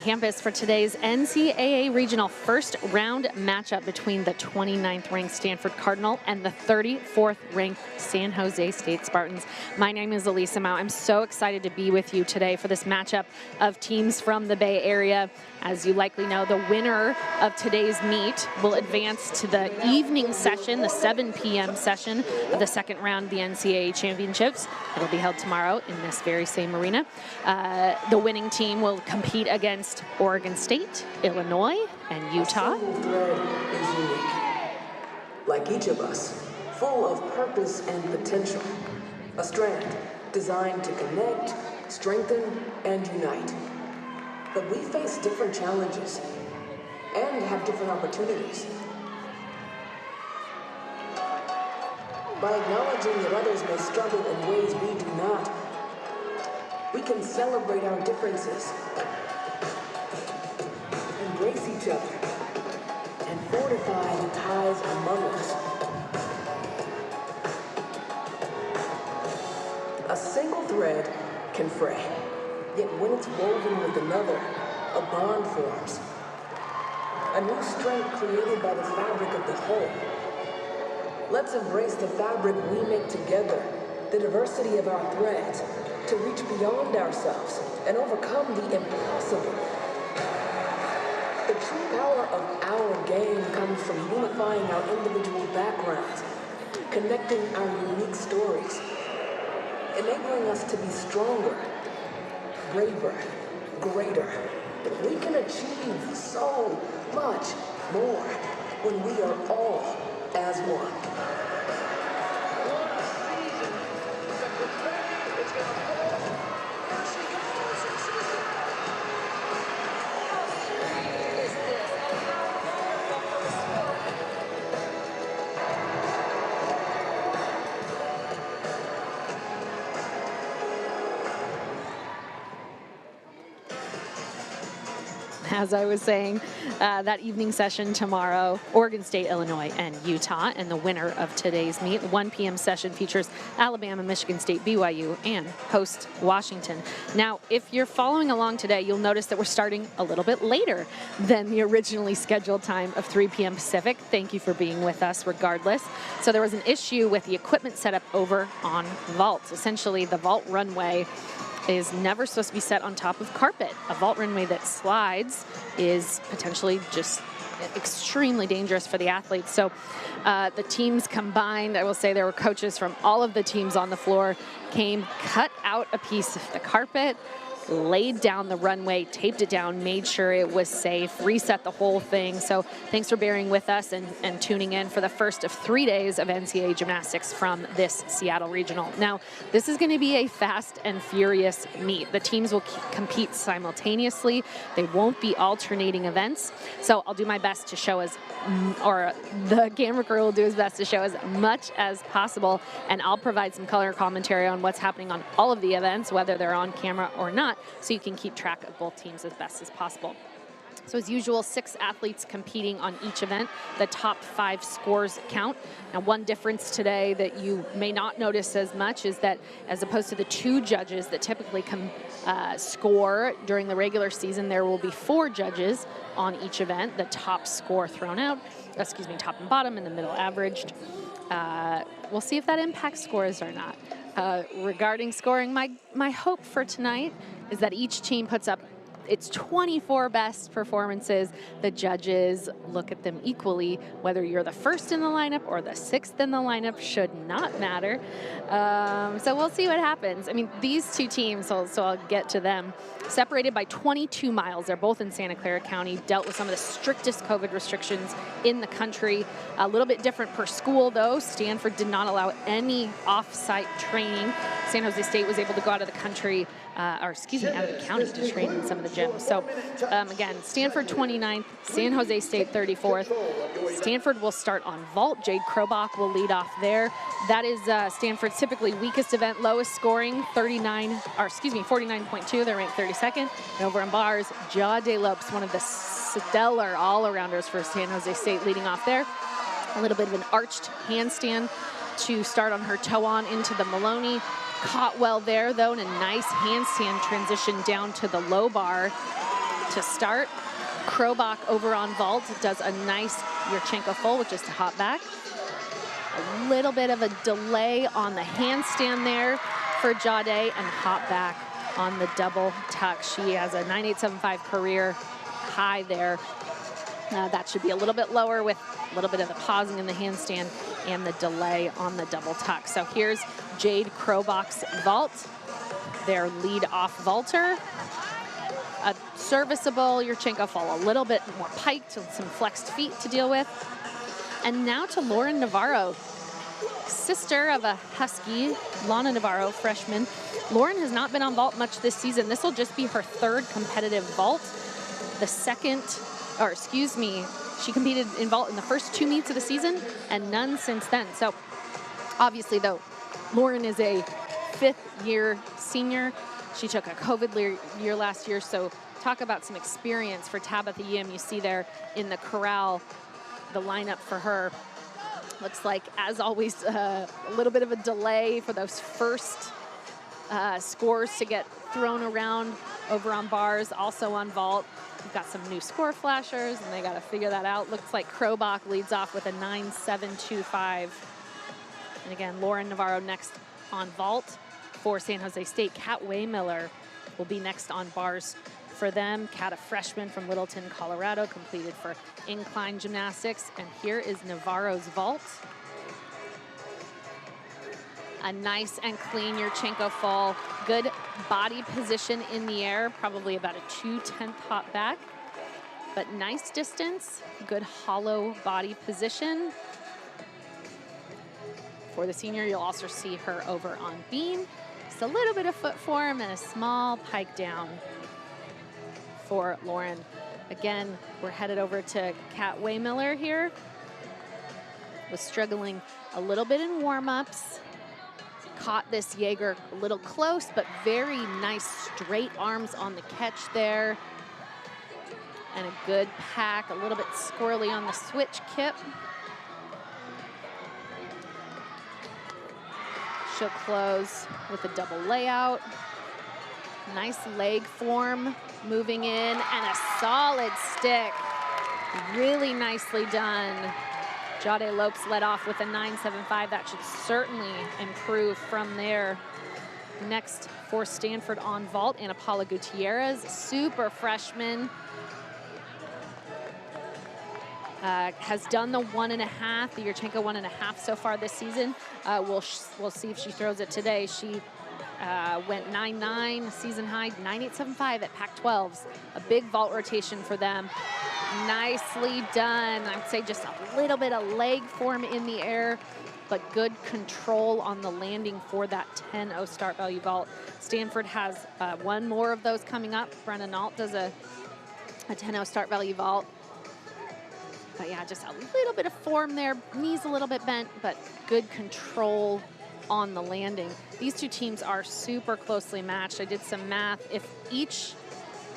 Campus for today's NCAA Regional first round matchup between the 29th ranked Stanford Cardinal and the 34th ranked San Jose State Spartans. My name is Elisa Mao. I'm so excited to be with you today for this matchup of teams from the Bay Area. As you likely know, the winner of today's meet will advance to the evening session, the 7 p.m. session of the second round of the NCAA Championships. It'll be held tomorrow in this very same arena. The winning team will compete against Oregon State, Illinois, and Utah. A single thread is unique. Like each of us, full of purpose and potential. A strand designed to connect, strengthen, and unite. But we face different challenges and have different opportunities. By acknowledging that others may struggle in ways we do not, we can celebrate our differences, embrace each other, and fortify the ties among us. A single thread can fray, yet when it's woven with another, a bond forms. A new strength created by the fabric of the whole. Let's embrace the fabric we make together, the diversity of our threads, to reach beyond ourselves and overcome the impossible. The true power of our game comes from unifying our individual backgrounds, connecting our unique stories, enabling us to be stronger, braver, greater. We can achieve so much more when we are all as one. As I was saying, that evening session tomorrow, Oregon State, Illinois, and Utah. And the winner of today's meet, the 1 p.m. session, features Alabama, Michigan State, BYU, and host Washington. Now, if you're following along today, you'll notice that we're starting a little bit later than the originally scheduled time of 3 p.m. Pacific. Thank you for being with us regardless. So there was an issue with the equipment setup over on vaults. Essentially, the vault runway is never supposed to be set on top of carpet. A vault runway that slides is potentially just extremely dangerous for the athletes. So the teams combined, I will say there were coaches from all of the teams on the floor, came, cut out a piece of the carpet, laid down the runway, taped it down, made sure it was safe, reset the whole thing. So thanks for bearing with us and tuning in for the first of 3 days of NCAA gymnastics from this Seattle Regional. Now, this is going to be a fast and furious meet. The teams will compete simultaneously. They won't be alternating events. So I'll do my best to show or the camera crew will do his best to show as much as possible. And I'll provide some color commentary on what's happening on all of the events, whether they're on camera or not, so you can keep track of both teams as best as possible. So as usual, 6 athletes competing on each event. The top 5 scores count. Now, one difference today that you may not notice as much is that as opposed to the 2 judges that typically score during the regular season, there will be 4 judges on each event. The top score thrown out, top and bottom, and the middle averaged. We'll see if that impacts scores or not. Regarding scoring, my hope for tonight is that each team puts up its 24 best performances. The judges look at them equally. Whether you're the first in the lineup or the 6th in the lineup should not matter. So we'll see what happens. I mean, these 2 teams, so I'll get to them, separated by 22 miles. They're both in Santa Clara County, dealt with some of the strictest COVID restrictions in the country. A little bit different per school, though. Stanford did not allow any off-site training. San Jose State was able to go out of the country, out of the county to train in some of the gyms. So again, Stanford 29th, San Jose State 34th. Stanford will start on vault. Jade Krobach will lead off there. That is Stanford's typically weakest event, lowest scoring, 49.2. They're ranked 32nd. And over on bars, Jade Lopes, one of the stellar all-arounders for San Jose State, leading off there. A little bit of an arched handstand to start on her toe on into the Maloney. Caught well there, though, and a nice handstand transition down to the low bar. to start. Krobach over on vault does a nice Yurchenko full with just a hop back. A little bit of a delay on the handstand there for Jade, and hop back on the double tuck. She has a 9.875 career high there. That should be a little bit lower with a little bit of the pausing in the handstand and the delay on the double tuck. So here's Jade Krobach's vault, their lead off vaulter. A serviceable Yurchenko fall, a little bit more piked with some flexed feet to deal with. And now to Lauren Navarro, sister of a Husky, Lana Navarro, freshman. Lauren has not been on vault much this season. This will just be her third competitive vault. The second, or excuse me, she competed in vault in the first 2 meets of the season and none since then. So obviously though, Lauren is a 5th-year senior. She took a COVID year last year, so talk about some experience for Tabitha Yim. You see there in the corral, the lineup for her. Looks like, as always, a little bit of a delay for those first scores to get thrown around over on bars, also on vault. We've got some new score flashers, and they got to figure that out. Looks like Krobach leads off with a 9.725. And again, Lauren Navarro next on vault for San Jose State. Kat Waymiller will be next on bars for them. Kat, a freshman from Littleton, Colorado, completed for incline gymnastics. And here is Navarro's vault. A nice and clean Yurchenko fall. Good body position in the air, probably about a 2/10 hop back. But nice distance, good hollow body position. For the senior, you'll also see her over on beam. Just a little bit of foot form and a small pike down for Lauren. Again, we're headed over to Kat Waymiller here. Was struggling a little bit in warm-ups. Caught this Jaeger a little close, but very nice straight arms on the catch there. And a good pack, a little bit squirrely on the switch kip. She'll close with a double layout. Nice leg form moving in, and a solid stick. Really nicely done. Jade Lopes led off with a 9.75. That should certainly improve from there. Next for Stanford on vault, Ana Paula Gutierrez, super freshman. Has done the 1.5, the Yurchenko 1.5 so far this season. We'll see if she throws it today. She went 9.9, season high, 9.875 at Pac-12s. A big vault rotation for them. Nicely done. I'd say just a little bit of leg form in the air, but good control on the landing for that 10.0 start value vault. Stanford has one more of those coming up. Brenna Nault does a 10.0 start value vault. But yeah, just a little bit of form there. Knees a little bit bent, but good control on the landing. These two teams are super closely matched. I did some math. If each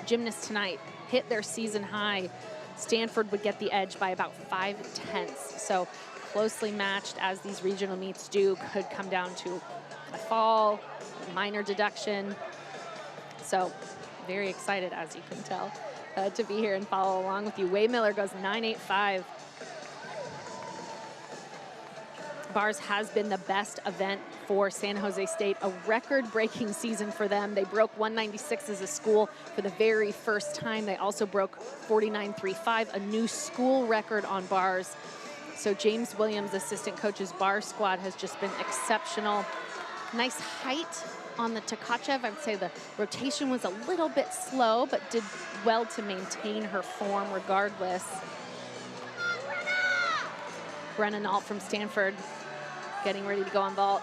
gymnast tonight hit their season high, Stanford would get the edge by about 5/10. So closely matched, as these regional meets do. Could come down to a fall, a minor deduction. So very excited, as you can tell, to be here and follow along with you. Waymiller goes 9.85. Bars has been the best event for San Jose State, a record-breaking season for them. They broke 196 as a school for the very first time. They also broke 49.35, a new school record on bars. So James Williams, assistant coach's bar squad, has just been exceptional. Nice height on the Tkachev. I would say the rotation was a little bit slow, but did well to maintain her form regardless. Brenna Nault from Stanford getting ready to go on vault.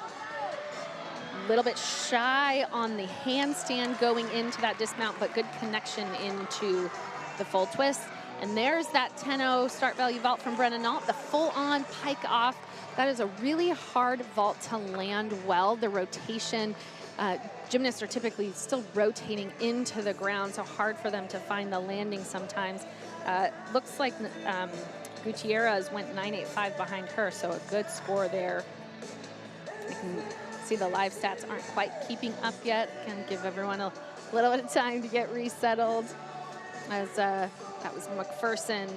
A little bit shy on the handstand going into that dismount, but good connection into the full twist. And there's that 10.0 start value vault from Brenna Nault, the full-on pike off. That is a really hard vault to land well. The rotation, gymnasts are typically still rotating into the ground, so hard for them to find the landing sometimes. Looks like Gutierrez went 9.85 behind her, so a good score there. You can see the live stats aren't quite keeping up yet. Can give everyone a little bit of time to get resettled. as that was McPherson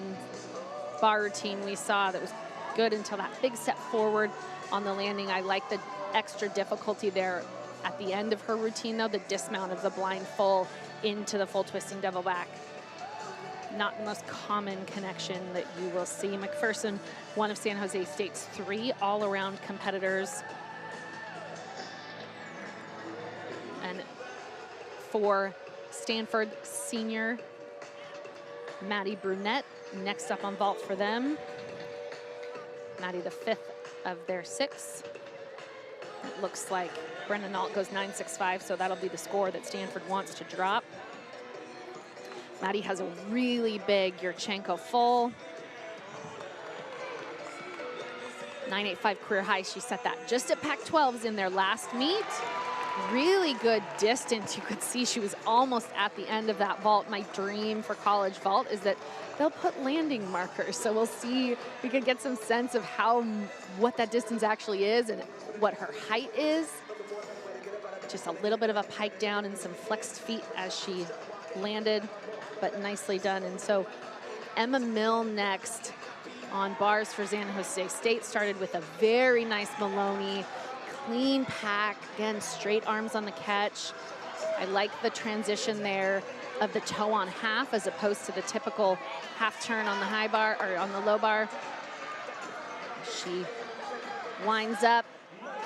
bar routine we saw that was good until that big step forward on the landing. I like the extra difficulty there at the end of her routine, though, the dismount of the blind full into the full twisting double back. Not the most common connection that you will see. McPherson, one of San Jose State's 3 all-around competitors. And for Stanford senior Maddie Brunette, next up on vault for them. Maddie, the 5th of their 6. It looks like Brennan Nault goes 9.65, so that'll be the score that Stanford wants to drop. Maddie has a really big Yurchenko full. 9.85 career high. She set that just at Pac-12s in their last meet. Really good distance. You could see she was almost at the end of that vault. My dream for college vault is that they'll put landing markers. So we'll see, we could get some sense of what that distance actually is and what her height is. Just a little bit of a pike down and some flexed feet as she landed, but nicely done. And so Emma Mill next on bars for San Jose State. Started with a very nice Maloney, clean pack, again, straight arms on the catch. I like the transition there of the toe on half as opposed to the typical half turn on the high bar or on the low bar. She winds up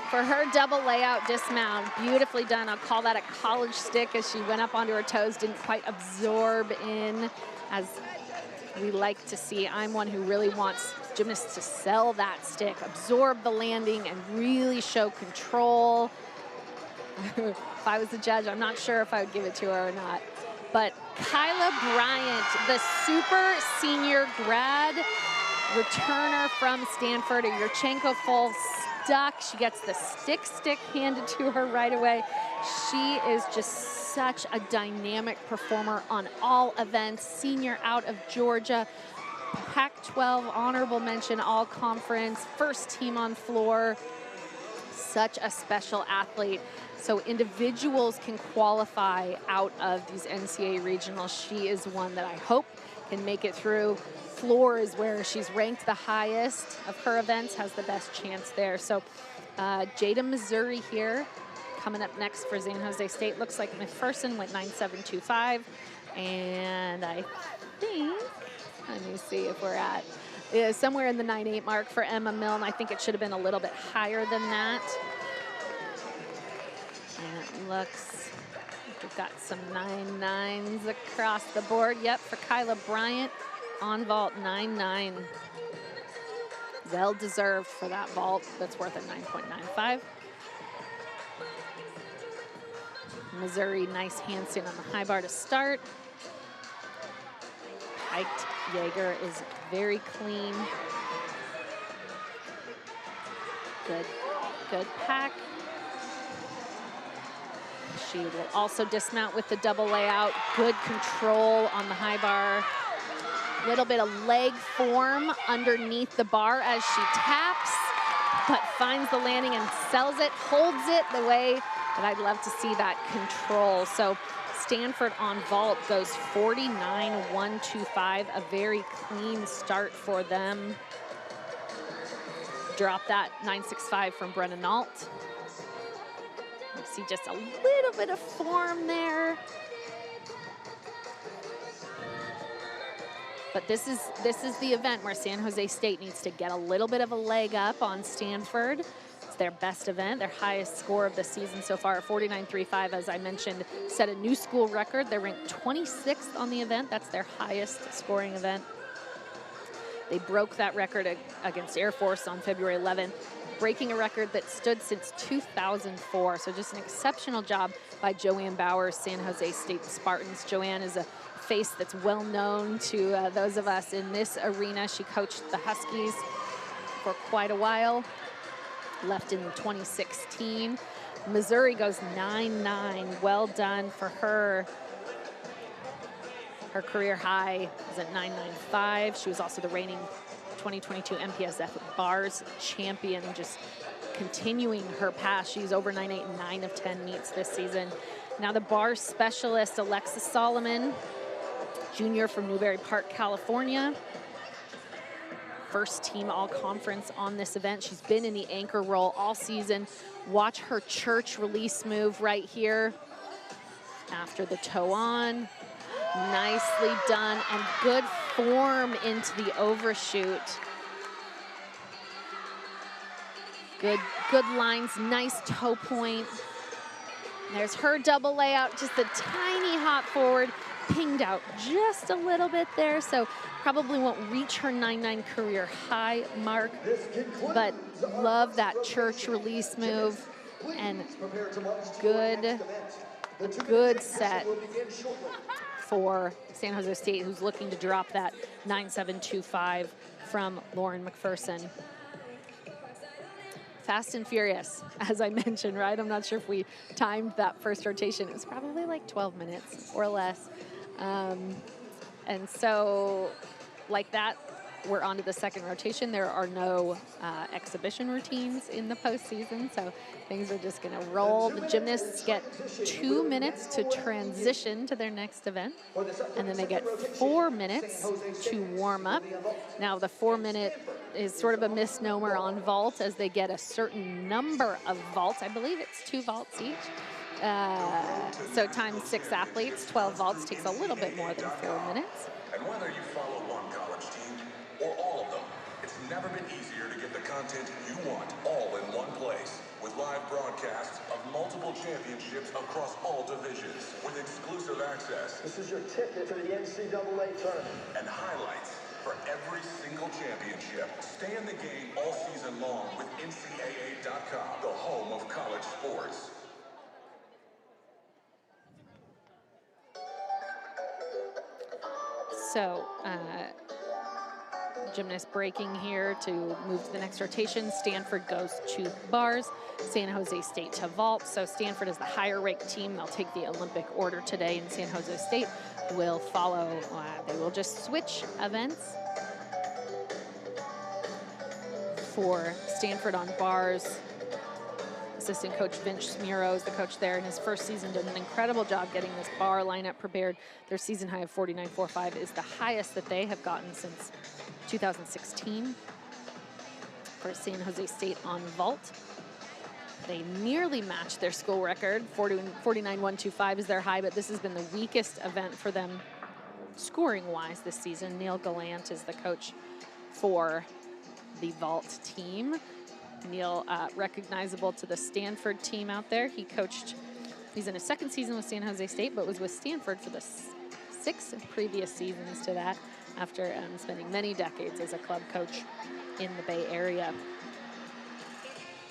for her double layout dismount. Beautifully done. I'll call that a college stick as she went up onto her toes, didn't quite absorb in as we like to see. I'm one who really wants gymnasts to sell that stick, absorb the landing, and really show control. If I was the judge, I'm not sure if I would give it to her or not. But Kyla Bryant, the super senior grad returner from Stanford, a Yurchenko full stuck. She gets the stick handed to her right away. She is just such a dynamic performer on all events. Senior out of Georgia, Pac-12 honorable mention, all conference, first team on floor. Such a special athlete. So individuals can qualify out of these NCAA regionals. She is one that I hope can make it through. Floor is where she's ranked the highest of her events, has the best chance there. So Jada Missouri here, coming up next for San Jose State. Looks like McPherson went 9.725. And I think, let me see if we're at somewhere in the 9.8 mark for Emma Milne. I think it should have been a little bit higher than that. And it looks like we've got some 9.9s across the board. Yep, for Kyla Bryant on vault, 9.9. Well deserved for that vault. That's worth a 9.95. Missouri, nice handstand on the high bar to start. Piked Jaeger is very clean. Good pack. She will also dismount with the double layout. Good control on the high bar. Little bit of leg form underneath the bar as she taps, but finds the landing and sells it, holds it the way that I'd love to see that control. So Stanford on vault goes 49.125, a very clean start for them. Drop that 9.65 from Brennan Nault. You see just a little bit of form there. But this is the event where San Jose State needs to get a little bit of a leg up on Stanford. It's their best event, their highest score of the season so far, 49.35, as I mentioned, set a new school record. They're ranked 26th on the event. That's their highest scoring event. They broke that record against Air Force on February 11th, breaking a record that stood since 2004. So just an exceptional job by Joanne Bowers, San Jose State Spartans. Joanne is a face that's well known to those of us in this arena. She coached the Huskies for quite a while, left in 2016. Missouri goes 9.9. Well done for her. Her career high is at 9.95. She was also the reigning 2022 MPSF bars champion, just continuing her path. She's over 9.8 in 9 of 10 meets this season. Now the bar specialist, Alexis Solomon. junior from Newbury Park, California. First team all-conference on this event. She's been in the anchor role all season. Watch her church release move right here after the toe on. Nicely done, and good form into the overshoot. Good lines, nice toe point. There's her double layout, just a tiny hop forward, pinged out just a little bit there, so probably won't reach her 9.9 career high mark, but love that church release move, and good set for San Jose State, who's looking to drop that 9.725 from Lauren McPherson. Fast and furious, as I mentioned, right? I'm not sure if we timed that first rotation. It was probably like 12 minutes or less. And so like that, we're on to the second rotation. There are no exhibition routines in the postseason, so things are just gonna roll. The gymnasts get 2 minutes to transition to their next event, and then they get 4 minutes to warm up. Now the 4-minute is sort of a misnomer on vault, as they get a certain number of vaults. I believe it's 2 vaults each. So times 6 athletes, 12 vaults takes a little bit more than 4 minutes. And whether you follow one college team or all of them, it's never been easier to get the content you want all in one place. With live broadcasts of multiple championships across all divisions, with exclusive access. This is your ticket to the NCAA tournament. And highlights for every single championship. Stay in the game all season long with NCAA.com, the home of college sports. So, gymnast breaking here to move to the next rotation. Stanford goes to bars, San Jose State to vault. So Stanford is the higher ranked team. They'll take the Olympic order today, and San Jose State will follow. They will just switch events. For Stanford on bars, assistant coach Vince Smiro is the coach there. In his first season, did an incredible job getting this bar lineup prepared. Their season high of 49.45 is the highest that they have gotten since 2016 for San Jose State on vault. They nearly matched their school record. 49.125 is their high, but this has been the weakest event for them scoring-wise this season. Neil Gallant is the coach for the vault team. Neil, recognizable to the Stanford team out there. He's in his second season with San Jose State, but was with Stanford for the 6 previous seasons to that, after spending many decades as a club coach in the Bay Area.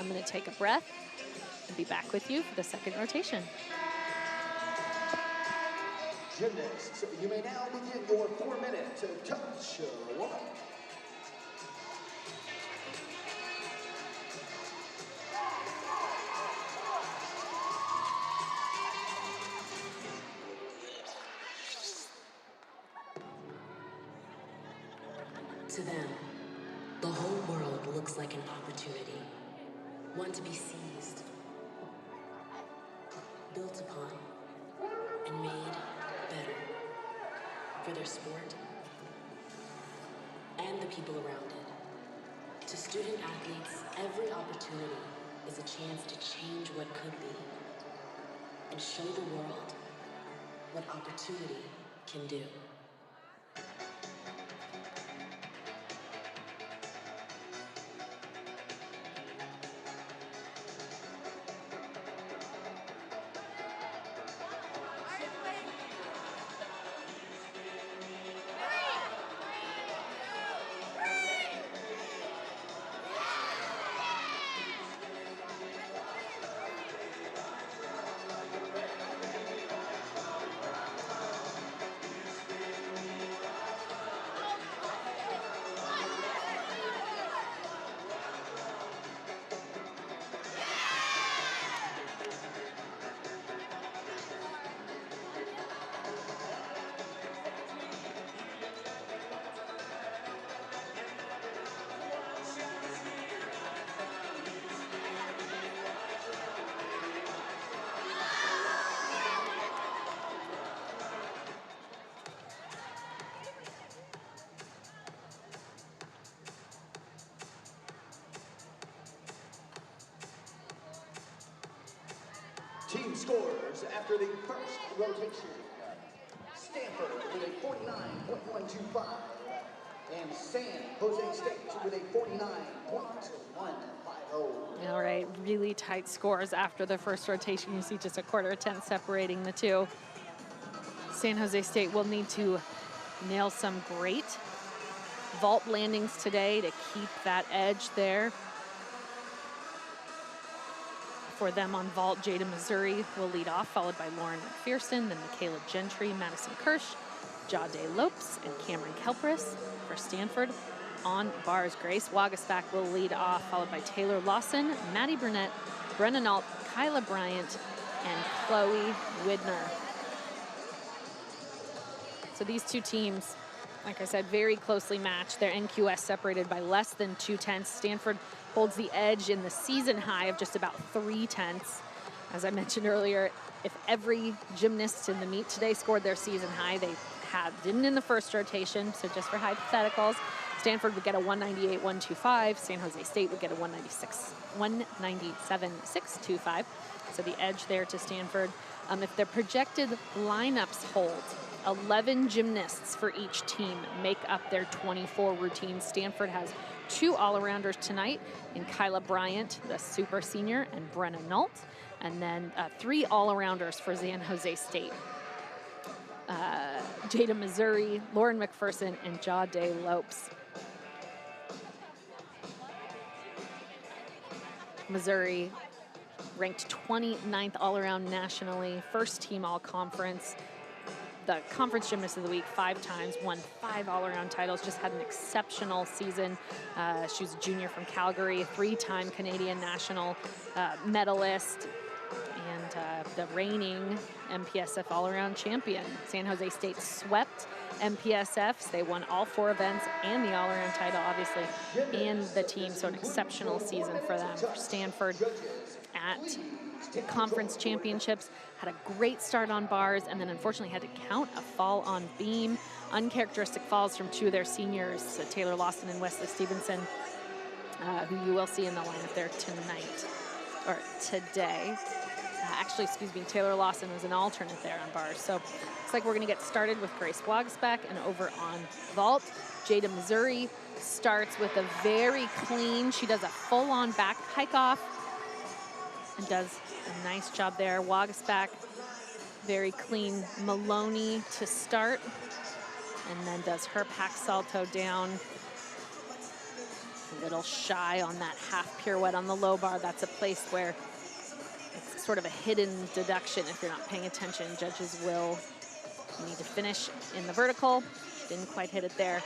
I'm gonna take a breath and be back with you for the second rotation. Gymnasts, you may now begin your 4-minute touch warm-up. To them, the whole world looks like an opportunity, one to be seized, built upon, and made better for their sport and the people around it. To student athletes, every opportunity is a chance to change what could be and show the world what opportunity can do. scores after the first rotation. Stanford with a 49.125. And San Jose State with a 49.150. All right, really tight scores after the first rotation. You see just a quarter of 10 separating the two. San Jose State will need to nail some great vault landings today to keep that edge there. For them on vault, Jada Missouri will lead off, followed by Lauren McPherson, then Michaela Gentry, Madison Kirsch, Jade Lopes, and Cameron Kelpris. For Stanford, on bars, Grace Wagasback will lead off, followed by Taylor Lawson, Maddie Burnett, Brenna Nault, Kyla Bryant, and Chloe Widner. So these two teams, like I said, very closely matched. Their NQS separated by less than 2/10. Stanford holds the edge in the season high of just about 3/10. As I mentioned earlier, if every gymnast in the meet today scored their season high, they didn't in the first rotation, so just for hypotheticals, Stanford would get a 198.125, San Jose State would get a 197.625. So the edge there to Stanford. If their projected lineups hold, 11 gymnasts for each team make up their 24 routines. Stanford has 2 all-arounders tonight in Kyla Bryant, the super senior, and Brenna Nault, and then 3 all-arounders for San Jose State. Jada Missouri, Lauren McPherson, and Jade Lopes. Missouri ranked 29th all-around nationally, first team all-conference. The conference gymnast of the week 5 times, won 5 all-around titles, just had an exceptional season. She was a junior from Calgary, 3-time Canadian national medalist, and the reigning MPSF all-around champion. San Jose State swept MPSFs. They won all 4 events and the all-around title, obviously, and the team, so an exceptional season for them. For Stanford at conference championships, had a great start on bars, and then unfortunately had to count a fall on beam. Uncharacteristic falls from 2 of their seniors, Taylor Lawson and Wesley Stevenson, who you will see in the lineup there tonight, or today. Actually, excuse me, Taylor Lawson was an alternate there on bars. So looks like we're going to get started with Grace Wagasback, and over on vault, Jada Missouri starts with a very clean, she does a full-on back pike off and does a nice job there. Wagasback, very clean Maloney to start, and then does her pack salto down. A little shy on that half pirouette on the low bar. That's a place where it's sort of a hidden deduction if you're not paying attention. Judges will need to finish in the vertical. Didn't quite hit it there.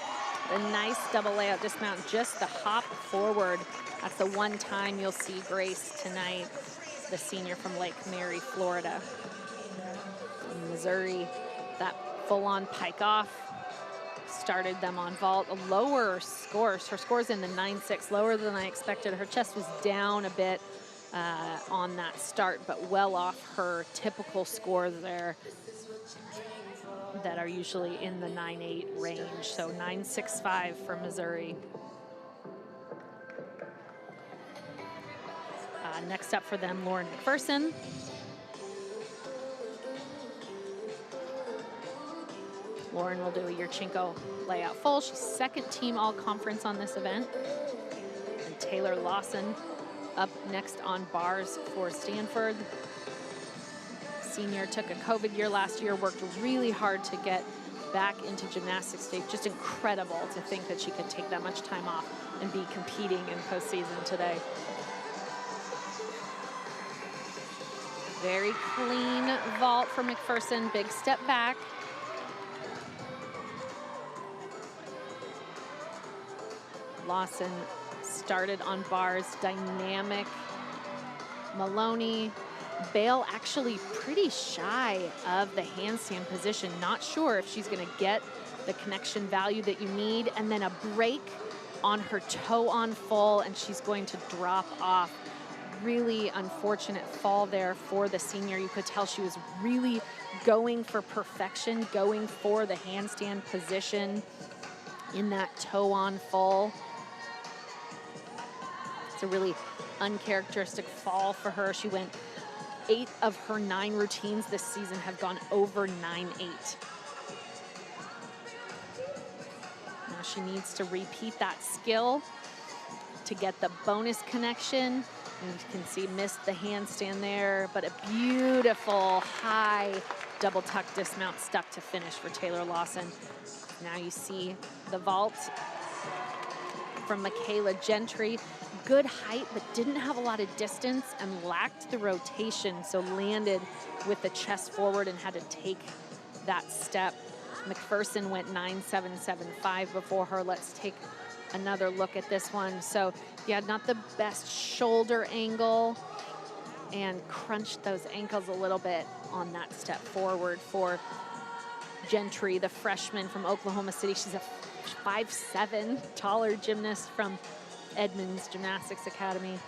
A nice double layout dismount, just the hop forward. That's the one time you'll see Grace tonight, the senior from Lake Mary, Florida. In Missouri, that full-on pike off started them on vault. A lower scores. Her score's in the 9.6, lower than I expected. Her chest was down a bit on that start, but well off her typical scores there that are usually in the 9.8 range. So 9.65 for Missouri. Next up for them, Lauren McPherson. Lauren will do a Yurchenko layout full. She's second team all-conference on this event. And Taylor Lawson up next on bars for Stanford. Senior took a COVID year last year, worked really hard to get back into gymnastics state. Just incredible to think that she could take that much time off and be competing in postseason today. Very clean vault for McPherson, big step back. Lawson started on bars, dynamic. Maloney, Bale actually pretty shy of the handstand position. Not sure if she's gonna get the connection value that you need, and then a break on her toe on full, and she's going to drop off. Really unfortunate fall there for the senior. You could tell she was really going for perfection, going for the handstand position in that toe on full. It's a really uncharacteristic fall for her. She went 8 of her 9 routines this season have gone over 9.8. Now she needs to repeat that skill to get the bonus connection. And you can see missed the handstand there, but a beautiful high double tuck dismount stuck to finish for Taylor Lawson. Now you see the vault from Michaela Gentry. Good height, but didn't have a lot of distance and lacked the rotation, so landed with the chest forward and had to take that step. McPherson went 9.775 before her. Let's take another look at this one. So yeah, not the best shoulder angle and crunched those ankles a little bit on that step forward for Gentry, the freshman from Oklahoma City. She's a 5'7", taller gymnast from Edmonds Gymnastics Academy.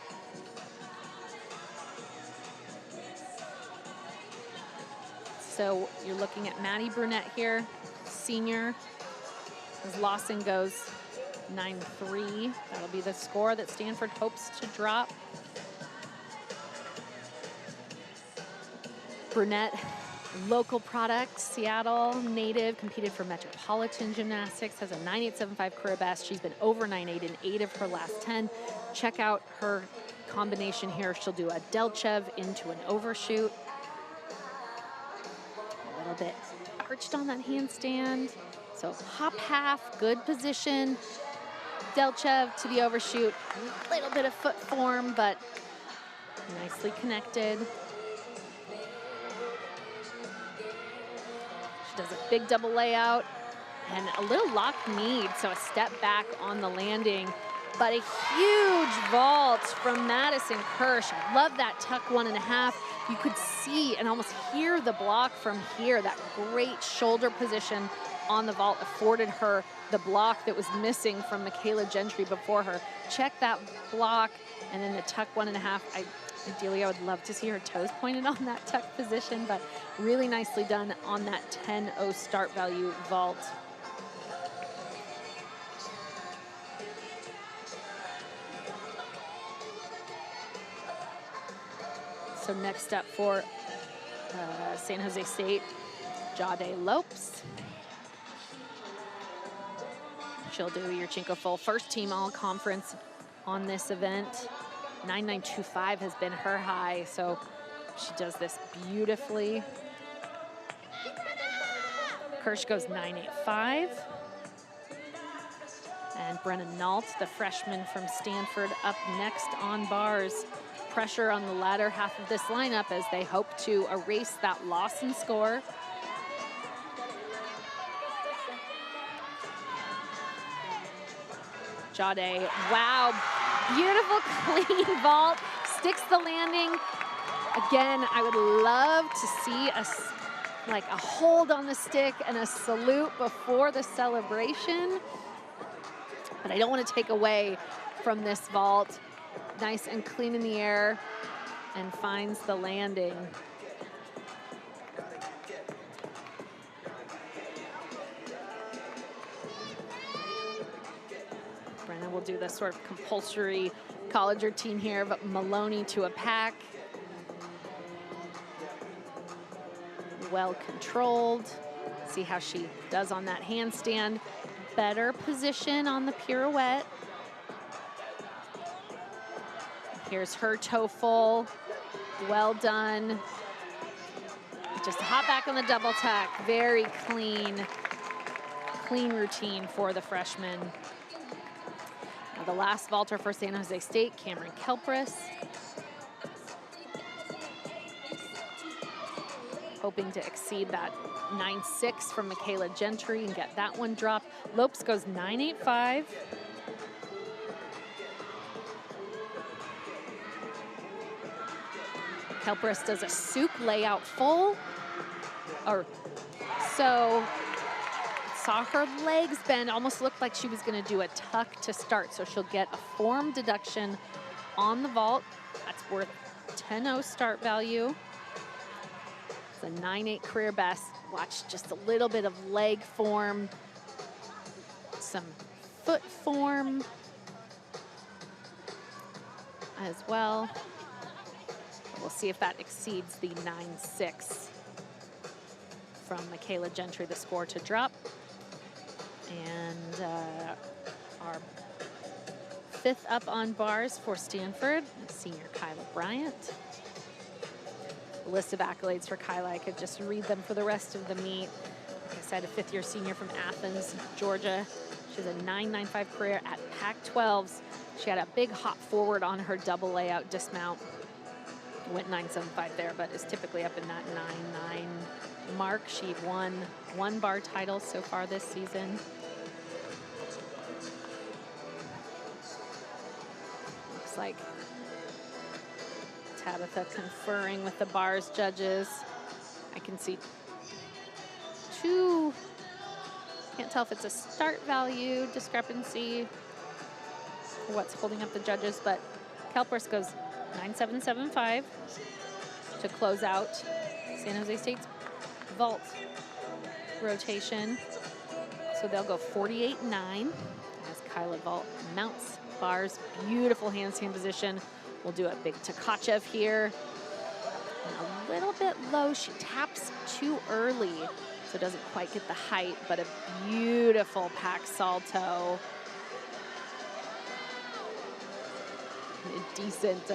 So you're looking at Maddie Brunette here, senior, as Lawson goes 9.3. That'll be the score that Stanford hopes to drop. Brunette, local product, Seattle native, competed for Metropolitan Gymnastics, has a 9.875 career best. She's been over 9.8 in 8 of her last 10. Check out her combination here. She'll do a Delchev into an overshoot. A little bit arched on that handstand. So hop half, good position. Delchev to the overshoot. A little bit of foot form, but nicely connected. She does a big double layout and a little locked knee, so a step back on the landing. But a huge vault from Madison Kirsch. Love that tuck 1.5. You could see and almost hear the block from here. That great shoulder position on the vault afforded her the block that was missing from Michaela Gentry before her. Check that block and then the tuck 1.5. Ideally, I would love to see her toes pointed on that tuck position, but really nicely done on that 10.0 start value vault. So next up for San Jose State, Jade Lopes. She'll do Yurchenko full first team all conference on this event. 9.925 has been her high, so she does this beautifully. Kirsch goes 9.85. And Brennan Nault, the freshman from Stanford, up next on bars. Pressure on the latter half of this lineup as they hope to erase that Lawson score. Jade, wow, beautiful clean vault, sticks the landing. Again, I would love to see a hold on the stick and a salute before the celebration, but I don't want to take away from this vault. Nice and clean in the air and finds the landing. Brenna will do the sort of compulsory college routine here, but Maloney to a pack. Well controlled. See how she does on that handstand. Better position on the pirouette. Here's her toe full. Well done. Just hop back on the double tuck. Very clean routine for the freshman. Now the last vaulter for San Jose State, Cameron Kelpris. Hoping to exceed that 9.6 from Michaela Gentry and get that one dropped. Lopes goes 9.85. Kelpris does a Souk layout full, so saw her legs bend, almost looked like she was gonna do a tuck to start, so she'll get a form deduction on the vault. That's worth 10.0 start value. It's a 9.8 career best. Watch just a little bit of leg form, some foot form as well. We'll see if that exceeds the 9-6 from Michaela Gentry, the score to drop. And our fifth up on bars for Stanford, senior Kyla Bryant. A list of accolades for Kyla, I could just read them for the rest of the meet. Like I said, a fifth-year senior from Athens, Georgia. She has a 9.95 career at Pac-12s. She had a big hop forward on her double layout dismount. Went 9.75 there, but is typically up in that 9.9 mark. She won 1 bar title so far this season. Looks like Tabitha conferring with the bars judges. I can see 2, can't tell if it's a start value discrepancy or what's holding up the judges, but Kelpers goes 9.775 to close out San Jose State's vault rotation. So they'll go 48.9 as Kyla Vault mounts bars. Beautiful handstand position. We'll do a big Tkachev here. And a little bit low. She taps too early, so doesn't quite get the height, but a beautiful pack salto. A decent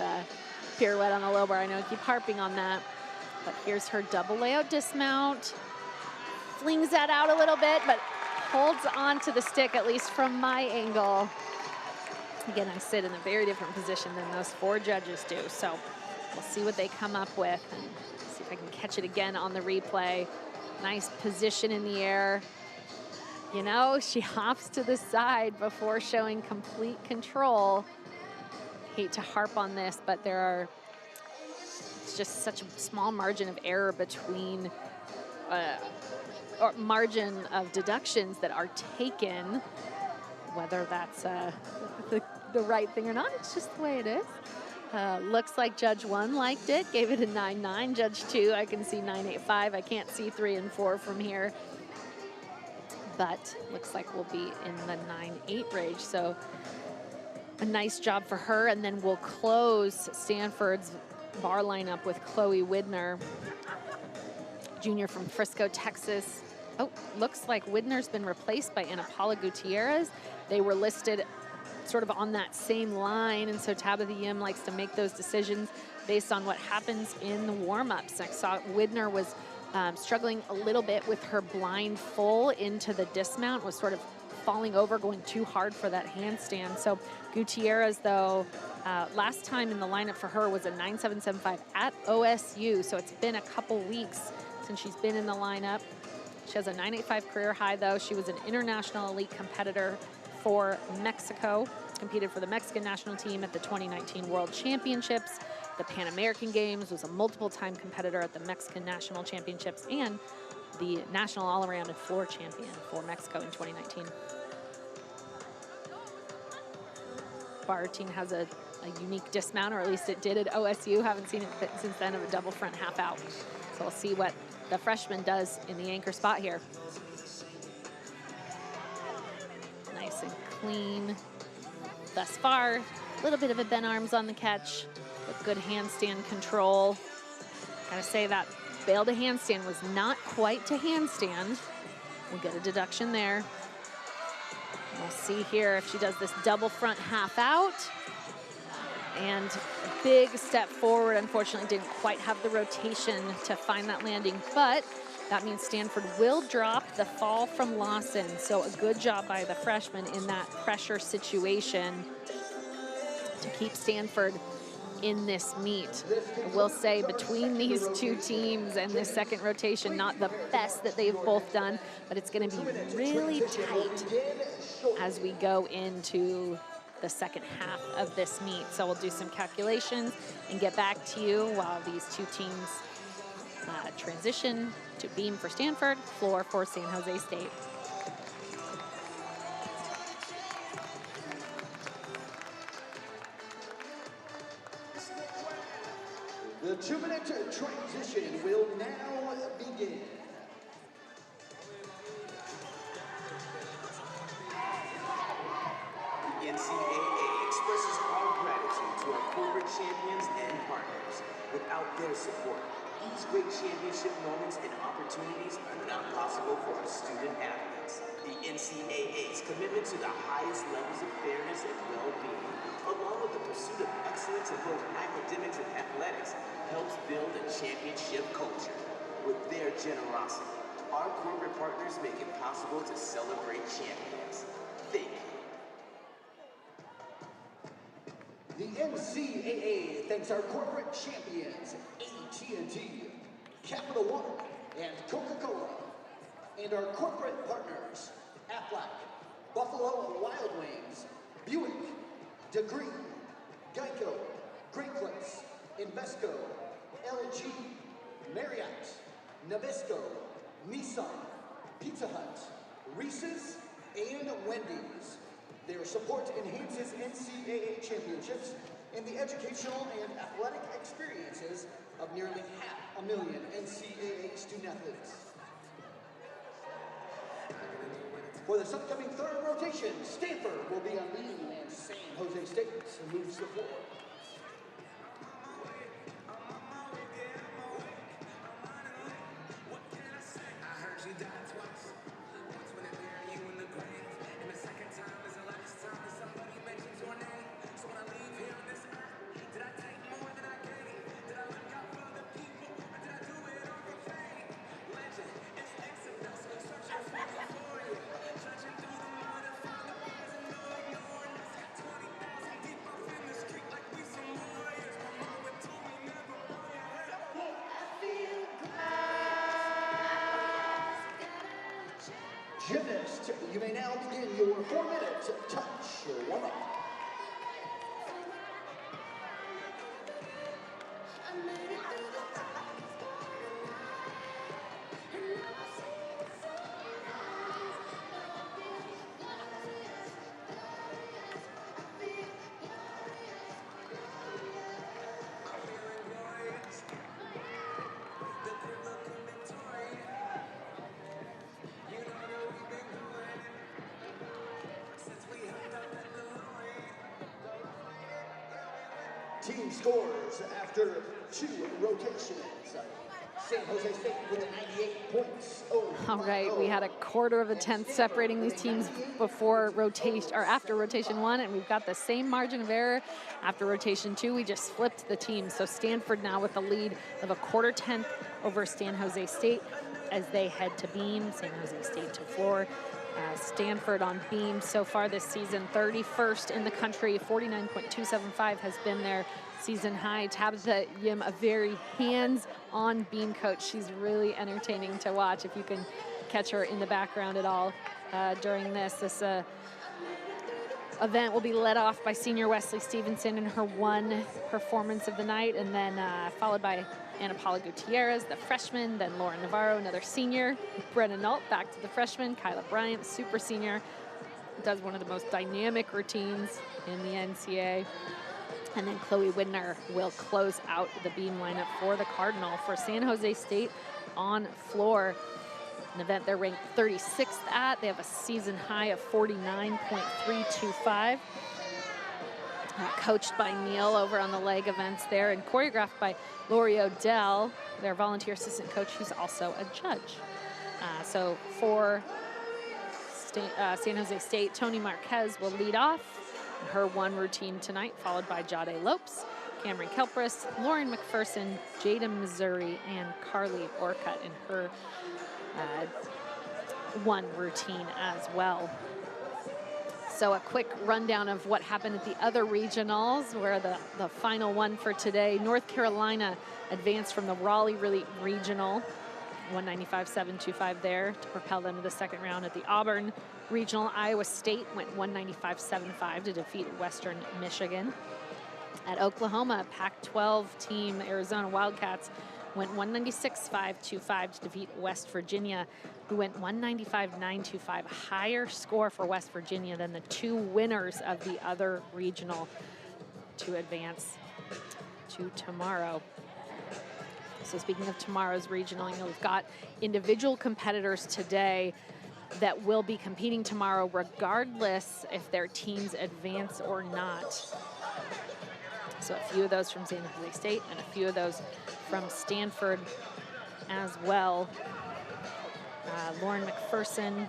pirouette on the low bar. I know I keep harping on that, but here's her double layout dismount. Flings that out a little bit, but holds on to the stick, at least from my angle. Again, I sit in a very different position than those 4 judges do, so we'll see what they come up with and see if I can catch it again on the replay. Nice position in the air. You know, she hops to the side before showing complete control. Hate to harp on this, but it's just such a small margin of error between or margin of deductions that are taken, whether that's the right thing or not. It's just the way it is. Looks like Judge 1 liked it, gave it a 9.9. Judge 2, I can see 9.85. I can't see 3 and 4 from here, but looks like we'll be in the 9.8 range. So a nice job for her. And then we'll close Stanford's bar lineup with Chloe Widner, junior from Frisco, Texas. Oh, looks like Widner's been replaced by Ana Paula Gutierrez. They were listed sort of on that same line, and so Tabitha Yim likes to make those decisions based on what happens in the warm-ups. I saw Widner was struggling a little bit with her blind full into the dismount, was sort of falling over, going too hard for that handstand. So Gutierrez, though, last time in the lineup for her was a 9.775 at OSU, so it's been a couple weeks since she's been in the lineup. She has a 9.85 career high, though. She was an international elite competitor for Mexico, competed for the Mexican national team at the 2019 World Championships, the Pan American Games, was a multiple-time competitor at the Mexican National Championships, and the national all-around and floor champion for Mexico in 2019. Bar routine has a unique dismount, or at least it did at OSU. Haven't seen it since then, of a double front half out. So we'll see what the freshman does in the anchor spot here. Nice and clean thus far. A little bit of a bent arms on the catch, but good handstand control. Gotta say that bail to handstand was not quite to handstand. We'll get a deduction there. We'll see here if she does this double front half out. And a big step forward. Unfortunately, didn't quite have the rotation to find that landing, but that means Stanford will drop the fall from Lawson. So a good job by the freshman in that pressure situation to keep Stanford in this meet. I will say, between these two teams and this second rotation, not the best that they've both done, but it's going to be really tight as we go into the second half of this meet. So we'll do some calculations and get back to you while these two teams transition to beam for Stanford, floor for San Jose State. The 2-minute transition will now begin. The NCAA expresses our gratitude to our corporate champions and partners. Without their support, these great championship moments and opportunities are not possible for our student athletes. The NCAA's commitment to the highest levels of fairness and well-being, along with the pursuit of excellence in both academics and athletics, helps build a championship culture. With their generosity, our corporate partners make it possible to celebrate champions. Thank you. The NCAA thanks our corporate champions, AT&T, Capital One, and Coca-Cola, and our corporate partners, Aflac, Buffalo Wild Wings, Buick, Degree, Geico, Great Place, Invesco, LG, Marriott, Nabisco, Nissan, Pizza Hut, Reese's, and Wendy's. Their support enhances NCAA championships and the educational and athletic experiences of nearly 500,000 NCAA student athletes. For this upcoming third rotation, Stanford will be on beam and San Jose State moves the floor. Gymnast, you may now begin your 4-minute touch warm-up. Team scores after 2 rotations. San Jose State with 98 points. All right, we had a quarter of a tenth separating these teams before rotation or after rotation 1, and we've got the same margin of error after rotation 2. We just flipped the teams. So Stanford now with the lead of a quarter tenth over San Jose State as they head to beam. San Jose State to floor. Stanford on beam so far this season, 31st in the country, 49.275 has been their season high. Tabitha Yim, a very hands-on beam coach. She's really entertaining to watch if you can catch her in the background at all during this. This event will be led off by senior Wesley Stevenson in her 1 performance of the night, and then followed by Ana Paula Gutierrez, the freshman, then Lauren Navarro, another senior, Brenna Nault, back to the freshman, Kyla Bryant, super senior, does one of the most dynamic routines in the NCAA. And then Chloe Widner will close out the beam lineup for the Cardinal. For San Jose State on floor, an event they're ranked 36th at. They have a season high of 49.325. Coached by Neil over on the leg events there, and choreographed by Lori Odell, their volunteer assistant coach, who's also a judge. So for San Jose State, Tony Marquez will lead off her 1 routine tonight, followed by Jade Lopes, Cameron Kelpris, Lauren McPherson, Jada Missouri, and Carly Orcutt in her 1 routine as well. So a quick rundown of what happened at the other regionals, where the final one for today, North Carolina advanced from the Raleigh Regional, 195.725 there to propel them to the second round. At the Auburn Regional, Iowa State went 195.75 to defeat Western Michigan. At Oklahoma, Pac-12 team Arizona Wildcats went 196.525 to defeat West Virginia, who went 195.925, a higher score for West Virginia than the 2 winners of the other regional to advance to tomorrow. So speaking of tomorrow's regional, you know, we've got individual competitors today that will be competing tomorrow regardless if their teams advance or not. So a few of those from San Jose State and a few of those from Stanford as well. Lauren McPherson,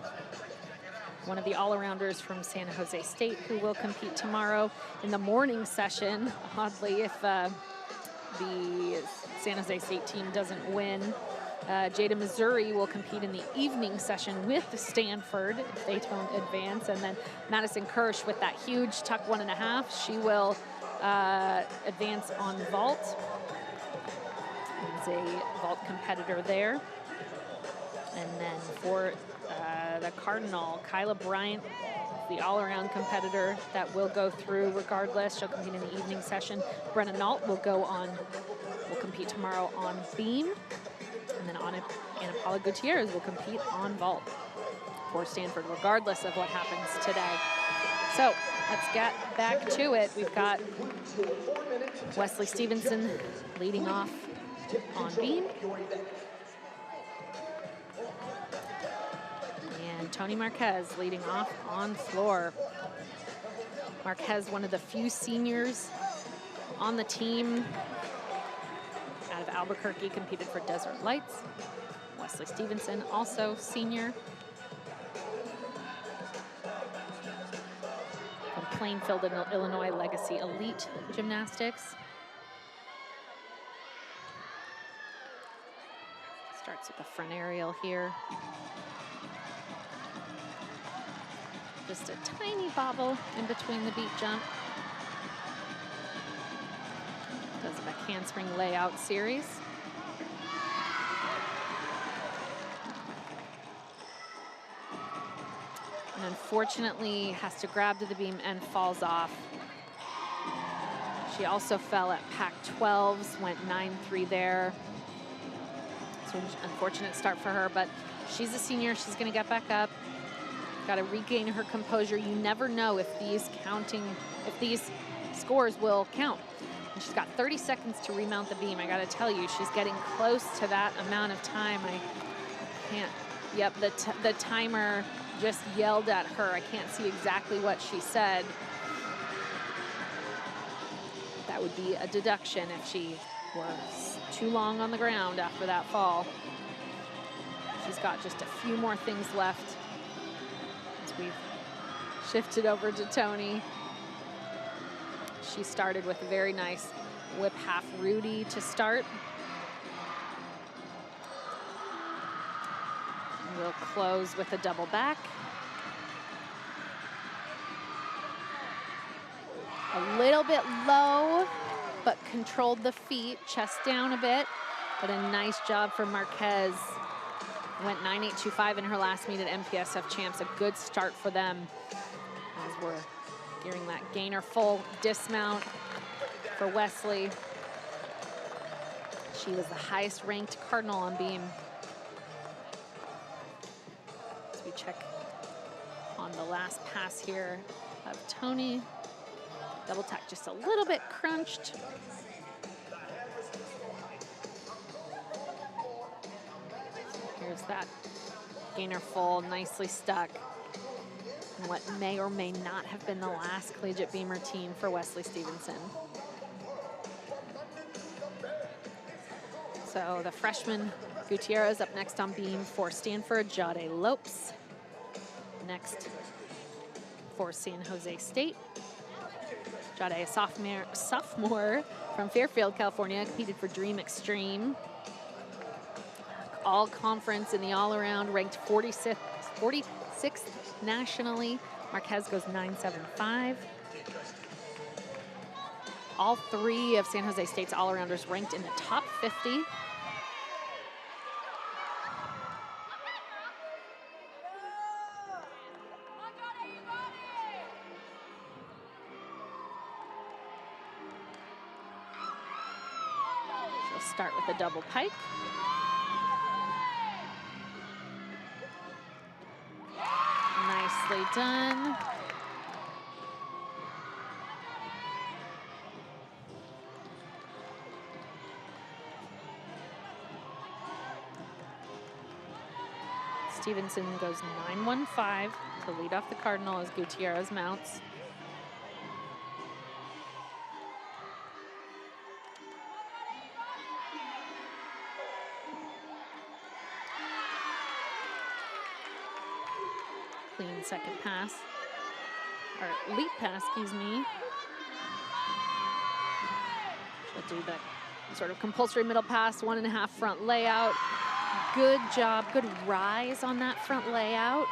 one of the all-arounders from San Jose State, who will compete tomorrow in the morning session. Oddly, if the San Jose State team doesn't win, Jada Missouri will compete in the evening session with Stanford if they don't advance. And then Madison Kirsch with that huge tuck 1.5, she will advance on vault. Is a vault competitor there. And then for the Cardinal, Kyla Bryant, the all-around competitor that will go through regardless. She'll compete in the evening session. Brenna Nault will compete tomorrow on beam. And then Ana Paula Gutierrez will compete on vault for Stanford, regardless of what happens today. So let's get back to it. We've got Wesley Stevenson leading off on beam. And Tony Marquez leading off on floor. Marquez, one of the few seniors on the team out of Albuquerque, competed for Desert Lights. Wesley Stevenson, also senior. From Plainfield, Illinois, Legacy Elite Gymnastics. Starts with the front aerial here. Just a tiny bobble in between the beat jump. Does a handspring layout series. And unfortunately has to grab to the beam and falls off. She also fell at Pac-12s, went 9-3 there. So an unfortunate start for her, but she's a senior, she's gonna get back up. Got to regain her composure. You never know if these scores will count. And she's got 30 seconds to remount the beam. I got to tell you, she's getting close to that amount of time. I can't, yep, the timer just yelled at her. I can't see exactly what she said. That would be a deduction if she was too long on the ground after that fall. She's got just a few more things left. We've shifted over to Tony. She started with a very nice whip half Rudy to start. And we'll close with a double back. A little bit low, but controlled the feet, chest down a bit, but a nice job for Marquez. Went 9.825 in her last meet at MPSF Champs. A good start for them as we're gearing that gainer full dismount for Wesley. She was the highest ranked Cardinal on beam. As we check on the last pass here of Tony. Double tack just a little bit crunched. Here's that gainer full, nicely stuck. And what may or may not have been the last collegiate beam routine for Wesley Stevenson. So the freshman Gutierrez up next on beam for Stanford, Jade Lopes. Next for San Jose State. Jade, a sophomore from Fairfield, California, competed for Dream Extreme. All conference in the all-around, ranked 46th nationally. Marquez goes 9.75. All three of San Jose State's all-arounders ranked in the top 50. She'll start with a double pike. Nicely done. Stevenson goes 9.15 to lead off the Cardinal as Gutierrez mounts. clean second pass, or leap pass, excuse me. She'll do the sort of compulsory middle pass, 1.5 front layout. Good job, good rise on that front layout.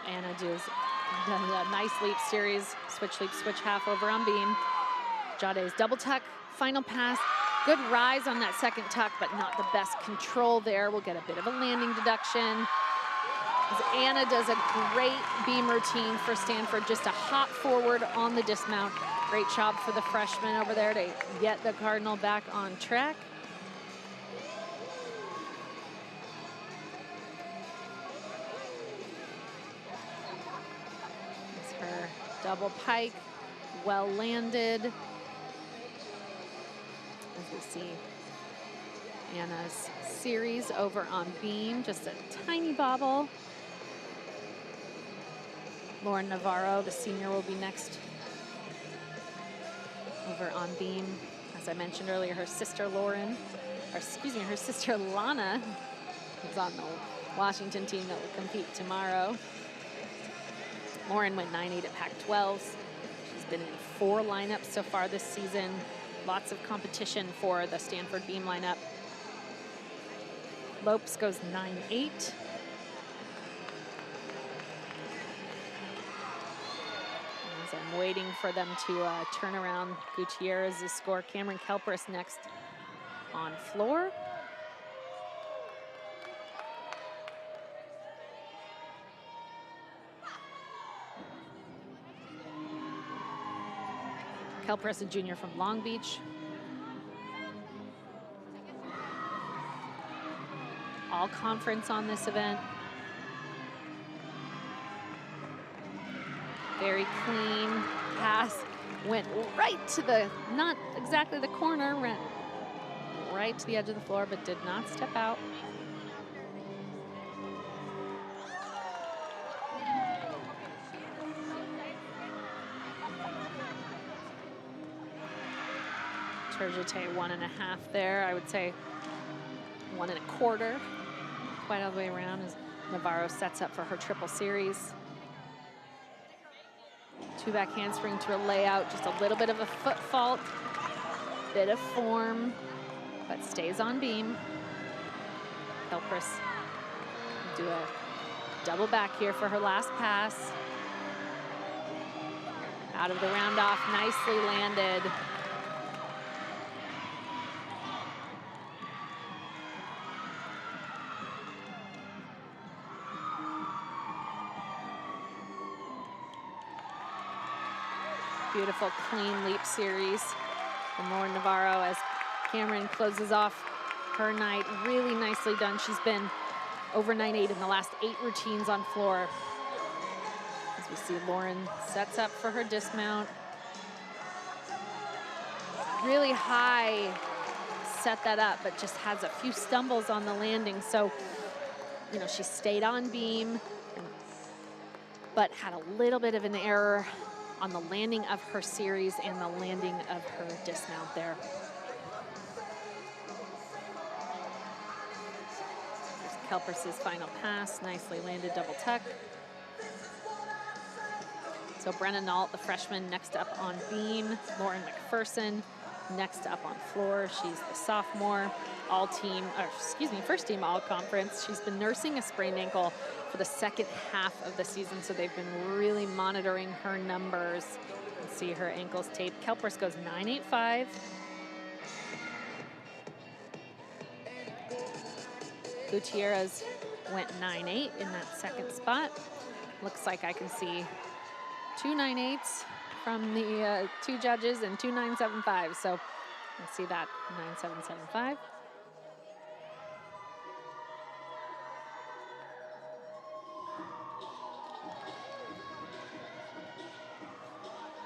Anna does a nice leap series, switch leap, switch half over on beam. Jade's double tuck, final pass. Good rise on that second tuck, but not the best control there. We'll get a bit of a landing deduction. As Anna does a great beam routine for Stanford, just a hop forward on the dismount. Great job for the freshman over there to get the Cardinal back on track. It's her double pike, well landed. As we see Anna's series over on beam, just a tiny bobble. Lauren Navarro, the senior, will be next over on beam. As I mentioned earlier, her sister Lauren, or excuse me, her sister Lana is on the Washington team that will compete tomorrow. Lauren went 9-8 at Pac-12s. She's been in 4 lineups so far this season. Lots of competition for the Stanford beam lineup. Lopes goes 9-8. As I'm waiting for them to turn around Gutierrez's score, Cameron Kelpris next on floor. Kelpris, a junior from Long Beach. All conference on this event. Very clean pass. Went right to the, not exactly the corner, went right to the edge of the floor, but did not step out. Turgite 1.5 there. I would say 1.25. Quite all the way around as Navarro sets up for her triple series. 2 back handspring to a layout, just a little bit of a foot fault, bit of form, but stays on beam. Kelpris do a double back here for her last pass. Out of the round off, nicely landed. Beautiful clean leap series from Lauren Navarro as Cameron closes off her night. Really nicely done. She's been over 9-8 in the last 8 routines on floor. As we see Lauren sets up for her dismount. Really high set that up, but just has a few stumbles on the landing. So, you know, she stayed on beam, but had a little bit of an error on the landing of her series and the landing of her dismount there. There's Kelpris' final pass, nicely landed double tuck. So Brenna Nault, the freshman, next up on beam. Lauren McPherson, next up on floor. She's the sophomore, all team, or excuse me, first team all conference. She's been nursing a sprained ankle for the second half of the season, so they've been really monitoring her numbers. You can see her ankles taped. Kelpris goes 9.85. Gutierrez went 9.8 in that second spot. Looks like I can see 2 9.8s from the 2 judges and 2 9.75. So let's see that 9.775.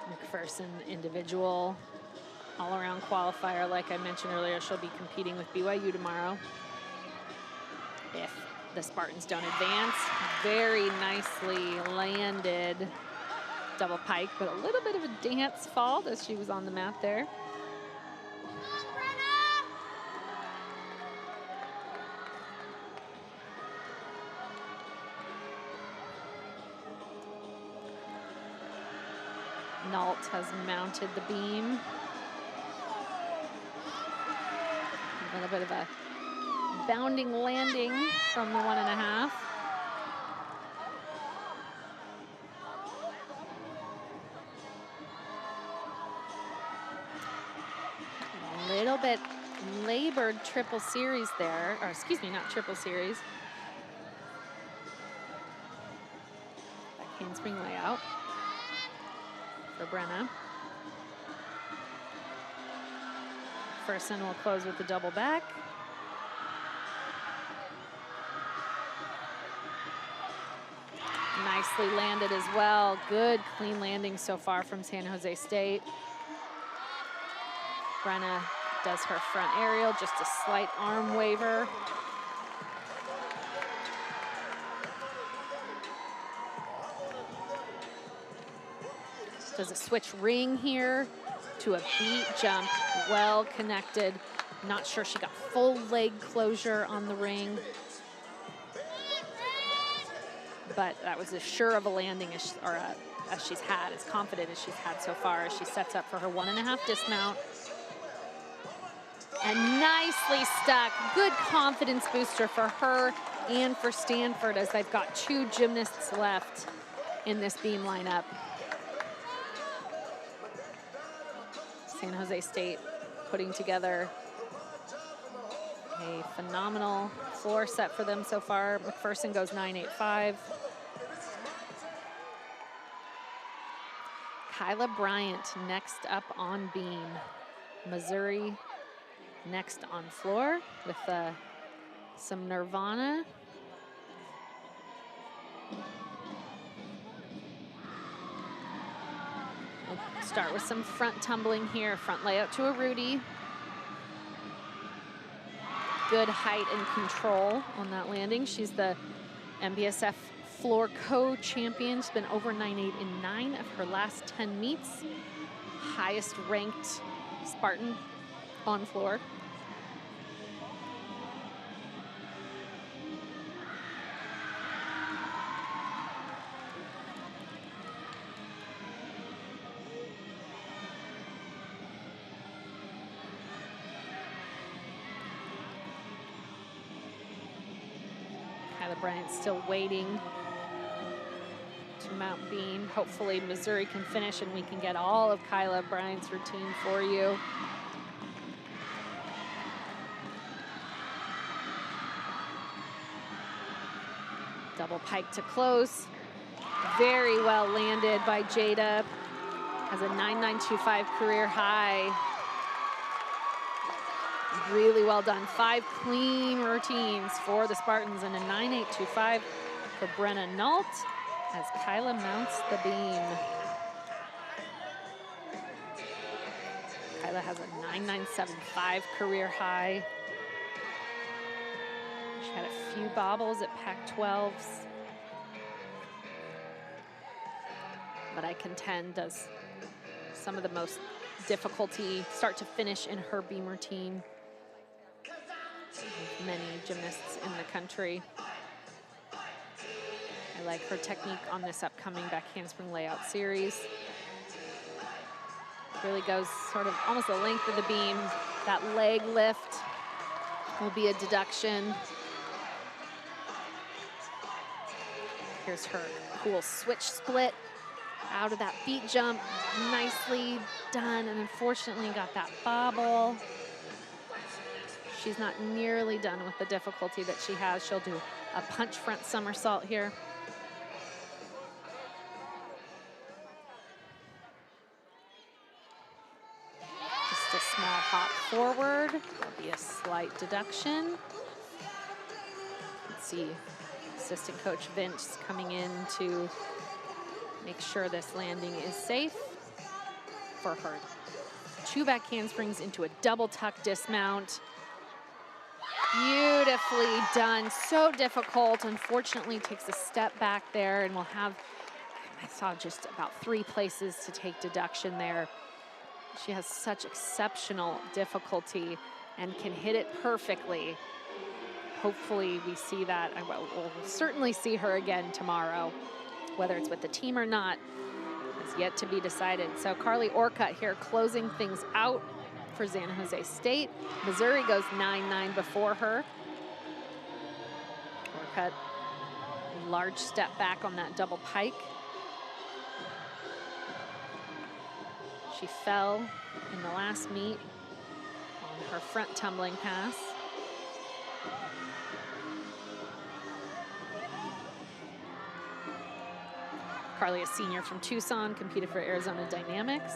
McPherson individual all-around qualifier. Like I mentioned earlier, she'll be competing with BYU tomorrow. if the Spartans don't advance. Very nicely landed double pike, but a little bit of a dance fault as she was on the mat there. Nault has mounted the beam. A little bit of a bounding landing from the 1.5. A little bit labored triple series there, or excuse me, not triple series. Back handspring layout for Brenna. Fersen will close with the double back. Nicely landed as well. Good clean landing so far from San Jose State. Brenna does her front aerial, just a slight arm waver. Does a switch ring here to a beat jump, well connected. Not sure she got full leg closure on the ring, but that was as sure of a landing as she's had, as confident as she's had so far, as she sets up for her 1.5 dismount. And nicely stuck. Good confidence booster for her and for Stanford, as they've got 2 gymnasts left in this beam lineup. San Jose State putting together a phenomenal floor set for them so far. McPherson goes 9.85. Kyla Bryant next up on beam. Missouri next on floor with some Nirvana. We'll start with some front tumbling here. Front layout to a Rudy. Good height and control on that landing. She's the MBSF floor co-champion. She's been over 9.8 in 9 of her last 10 meets. Highest ranked Spartan on floor. Kyla Bryant still waiting to mount beam. Hopefully Missouri can finish and we can get all of Kyla Bryant's routine for you. Double pike to close. Very well landed by Jada. Has a 9.925 career high. Really well done. 5 clean routines for the Spartans and a 9.825 for Brenna Nault as Kyla mounts the beam. Kyla has a 9.975 career high. She had a few bobbles at Pac-12s, but I contend does some of the most difficulty start to finish in her beam routine. Many gymnasts in the country. I like her technique on this upcoming back handspring layout series. Really goes sort of almost the length of the beam. That leg lift will be a deduction. Here's her cool switch split out of that beat jump. Nicely done, and unfortunately got that bobble. She's not nearly done with the difficulty that she has. She'll do a punch front somersault here. Just a small hop forward. There'll be a slight deduction. Let's see, assistant coach Vince coming in to make sure this landing is safe for her. 2 back handsprings into a double tuck dismount. Beautifully done. So difficult. Unfortunately, takes a step back there and will have, I saw just about 3 places to take deduction there. She has such exceptional difficulty and can hit it perfectly. Hopefully we see that. We'll certainly see her again tomorrow. Whether it's with the team or not is yet to be decided. So Carly Orcutt here closing things out for San Jose State. Missouri goes 9-9 before her. Orcutt, large step back on that double pike. She fell in the last meet on her front tumbling pass. Carly, a senior from Tucson, competed for Arizona Dynamics.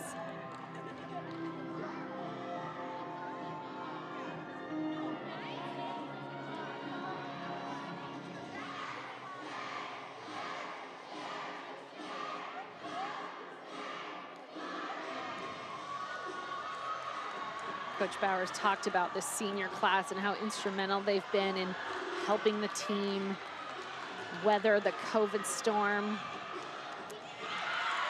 Coach Bowers talked about this senior class and how instrumental they've been in helping the team weather the COVID storm.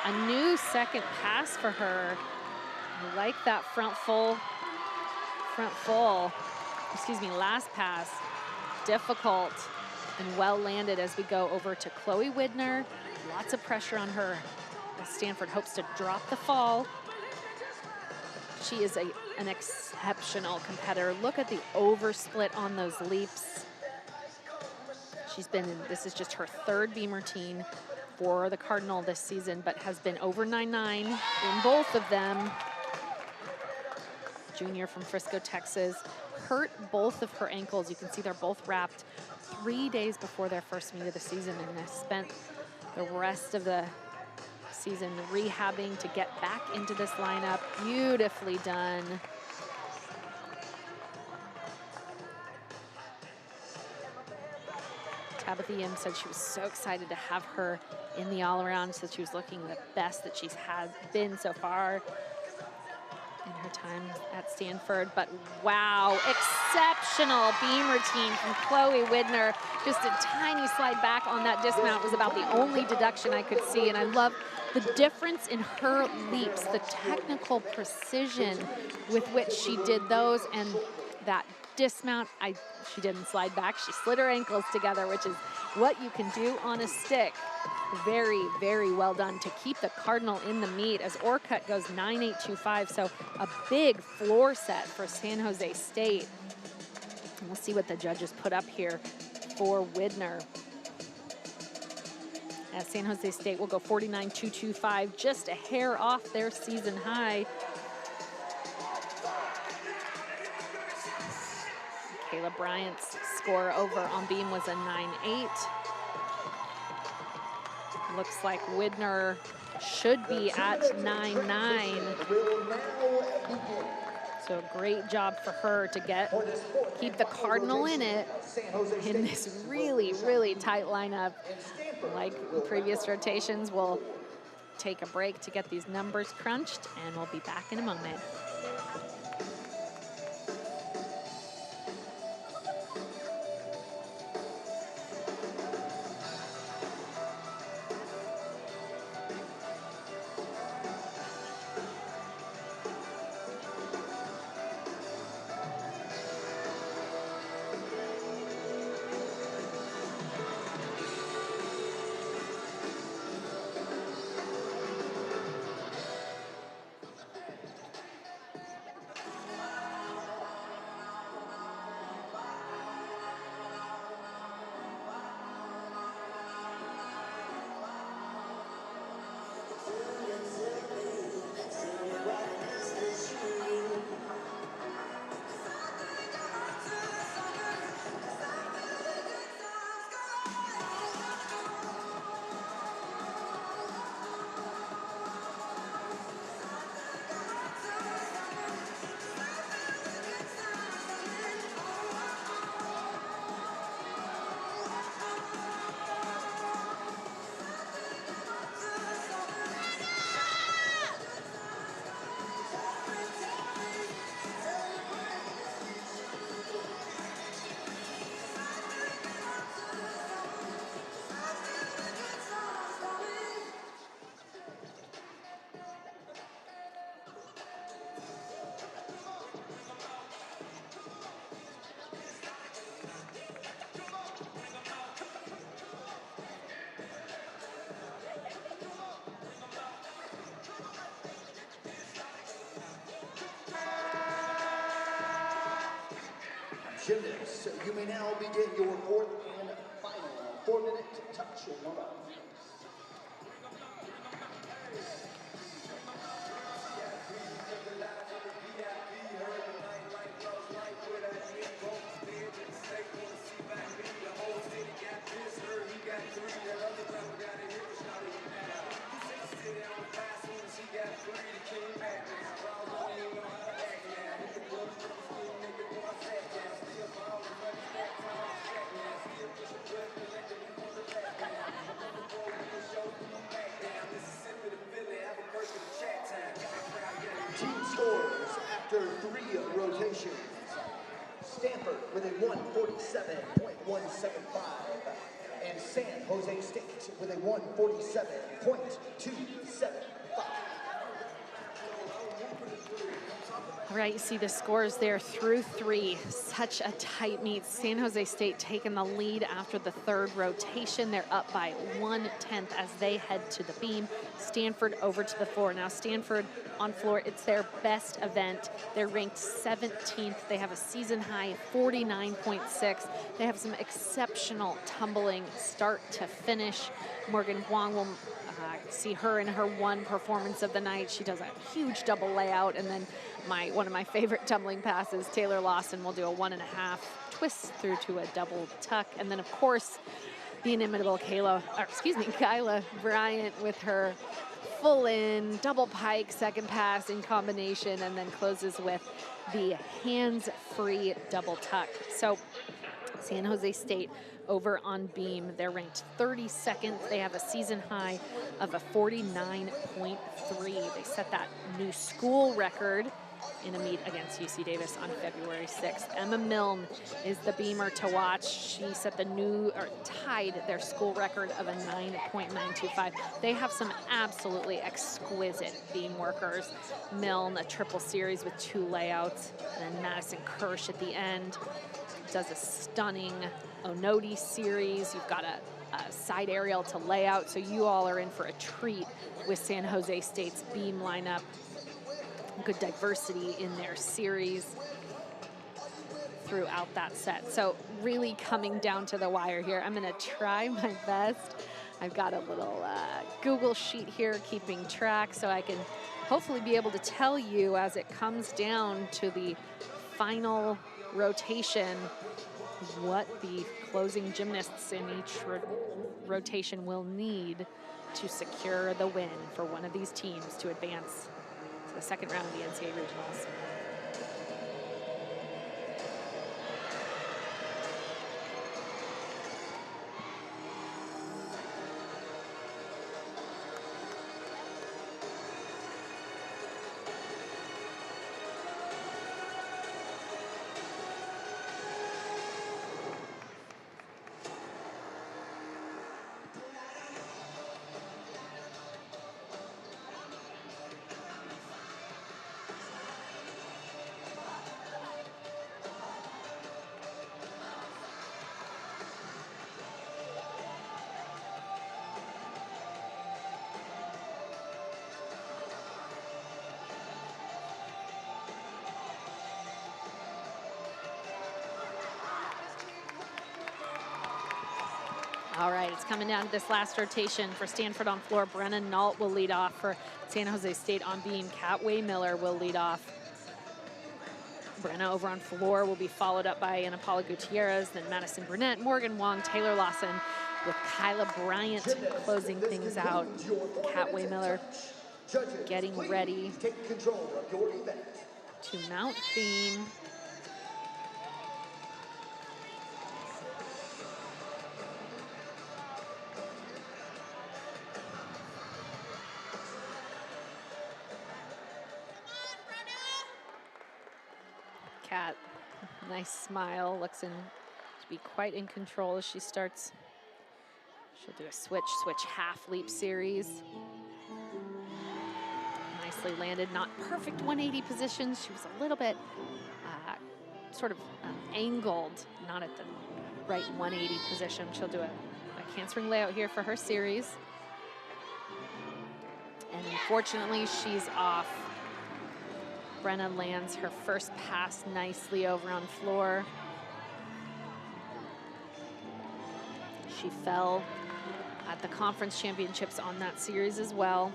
A new second pass for her. I like that last pass. Difficult and well landed as we go over to Chloe Widner. Lots of pressure on her as Stanford hopes to drop the fall. She is an exceptional competitor. Look at the oversplit on those leaps. This is just her 3rd beam routine for the Cardinal this season, but has been over 9-9 in both of them. Junior from Frisco, Texas, hurt both of her ankles. You can see they're both wrapped 3 days before their first meet of the season, and they spent the rest of the season rehabbing to get back into this lineup. Beautifully done. Tabitha Yim said she was so excited to have her in the all-around, so she was looking the best that she's been so far in her time at Stanford. But wow, exceptional beam routine from Chloe Widner. Just a tiny slide back on that dismount was about the only deduction I could see, and I love the difference in her leaps, the technical precision with which she did those, and that dismount, she didn't slide back. She slid her ankles together, which is what you can do on a stick. Very, very well done to keep the Cardinal in the meet as Orcutt goes 9.825. So a big floor set for San Jose State. And we'll see what the judges put up here for Widner. As San Jose State will go 49.225, just a hair off their season high. Kayla Bryant's score over on beam was a 9.8. Looks like Widner should be at 9.9. So a great job for her to keep the Cardinal in it in this really, really tight lineup. Like previous rotations, we'll take a break to get these numbers crunched, and we'll be back in a moment. Gymnasts, you may now begin your fourth and final 4-minute touch warm-up. Team scores after 3 rotations. Stanford with a 147.175 and San Jose State with a 147.275. All right, you see the scores there through 3. Such a tight meet. San Jose State taking the lead after the 3rd rotation. They're up by 1/10 as they head to the beam. Stanford over to the floor. Now Stanford on floor, it's their best event. They're ranked 17th. They have a season high 49.6. They have some exceptional tumbling start to finish. Morgan Huang will see her in her one performance of the night. She does a huge double layout, and then one of my favorite tumbling passes, Taylor Lawson, will do a 1.5 twist through to a double tuck. And then of course, the inimitable Kyla Bryant with her full in double pike second pass in combination, and then closes with the hands-free double tuck. So San Jose State over on beam, they're ranked 32nd. They have a season high of a 49.3. They set that new school record in a meet against UC Davis on February 6th. Emma Milne is the beamer to watch. She set tied their school record of a 9.925. They have some absolutely exquisite beam workers. Milne, a triple series with 2 layouts, and then Madison Kirsch at the end does a stunning Onodi series. You've got a side aerial to layout, so you all are in for a treat with San Jose State's beam lineup. Good diversity in their series throughout that set. So really coming down to the wire here. I'm gonna try my best. I've got a little Google sheet here keeping track, so I can hopefully be able to tell you as it comes down to the final rotation what the closing gymnasts in each rotation will need to secure the win for one of these teams to advance to the second round of the NCAA Regionals. All right, it's coming down to this last rotation for Stanford on floor. Brenna Nault will lead off for San Jose State on beam. Kat Way-Miller will lead off. Brenna over on floor will be followed up by Ana Paula Gutierrez, then Madison Burnett, Morgan Wong, Taylor Lawson, with Kyla Bryant closing things out. Kat Way-Miller getting ready to mount beam. Kat, nice smile, looks to be quite in control as she starts. She'll do a switch half leap series. Nicely landed, not perfect 180 positions. She was a little bit angled, not at the right 180 position. She'll do a handspring layout here for her series. And unfortunately, she's off. Brenna lands her first pass nicely over on floor. She fell at the conference championships on that series as well.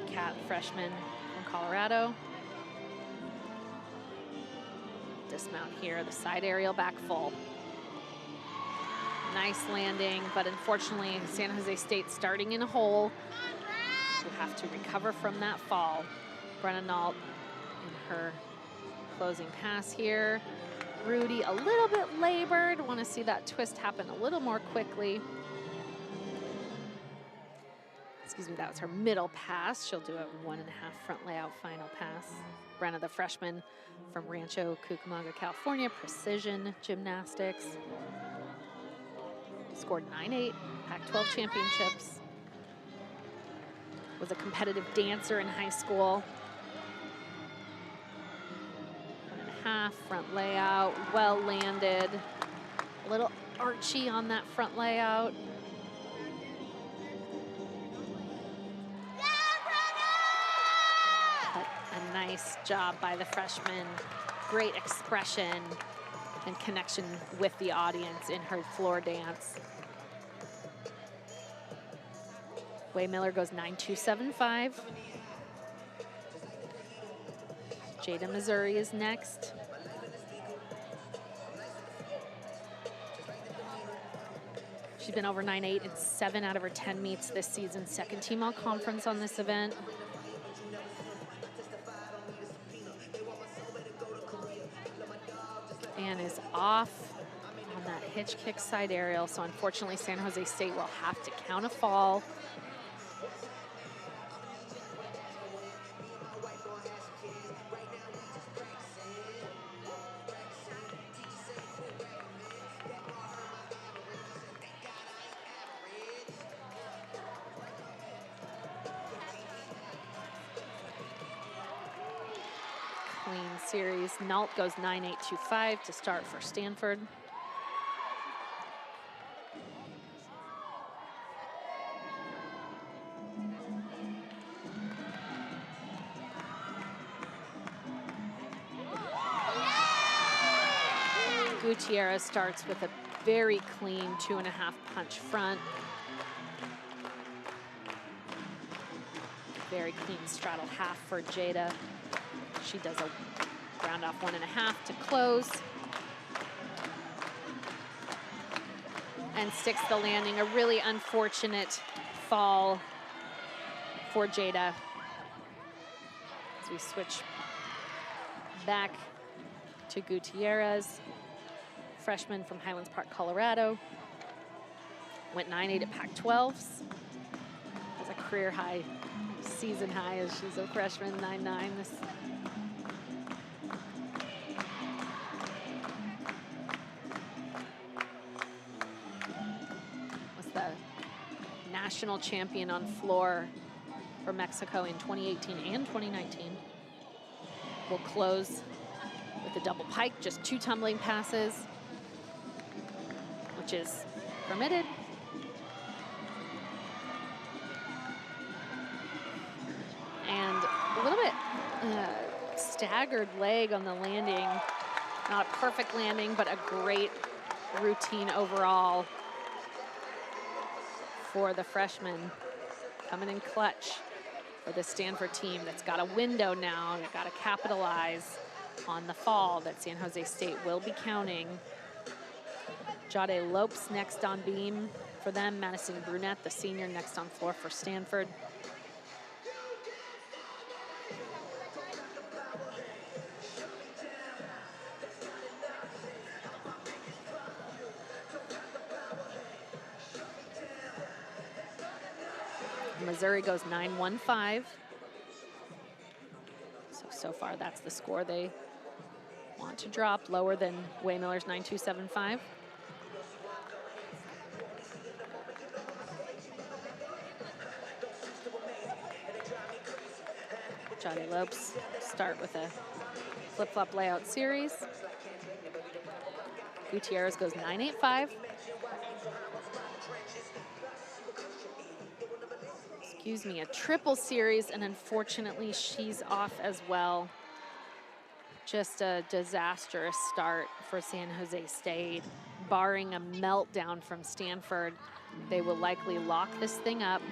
Cat, freshman from Colorado. Dismount here, the side aerial back full. Nice landing, but unfortunately, San Jose State starting in a hole. Will have to recover from that fall. Brenna Nault in her closing pass here. Rudy a little bit labored. Want to see that twist happen a little more quickly. Excuse me, that was her middle pass. She'll do a 1.5 front layout final pass. Brenna, the freshman from Rancho Cucamonga, California, precision gymnastics. Scored 9-8, Pac-12 championships. Was a competitive dancer in high school. 1.5 front layout, well landed. A little archy on that front layout. But a nice job by the freshman. Great expression and connection with the audience in her floor dance. Way Miller goes 9.275. Jada Missouri is next. She's been over 9.8 in 7 out of her 10 meets this season. Second team all conference on this event. And is off on that hitch kick side aerial. So unfortunately, San Jose State will have to count a fall. Clean series. Nault goes 9.825 to start for Stanford. Gutierrez starts with a very clean 2.5 punch front. Very clean straddle half for Jada. She does a round off 1.5 to close. And sticks the landing. A really unfortunate fall for Jada. As we switch back to Gutierrez, freshman from Highlands Park, Colorado. Went 9.8 at Pac-12s. Has a career high, season high as she's a freshman, 9.9. This was the national champion on floor for Mexico in 2018 and 2019. Will close with the double pike, just 2 tumbling passes, which is permitted. And a little bit staggered leg on the landing. Not a perfect landing, but a great routine overall for the freshman. Coming in clutch for the Stanford team that's got a window now. They've got to capitalize on the fall that San Jose State will be counting. Jade Lopes next on beam for them. Madison Brunette, the senior, next on floor for Stanford. Missouri goes 9.15. So far that's the score they want to drop, lower than Way Miller's 9.275. Jade Lopes start with a flip-flop layout series. Gutierrez goes 9.85. Excuse me, a triple series, and unfortunately she's off as well. Just a disastrous start for San Jose State. barring a meltdown from Stanford, they will likely lock this thing up.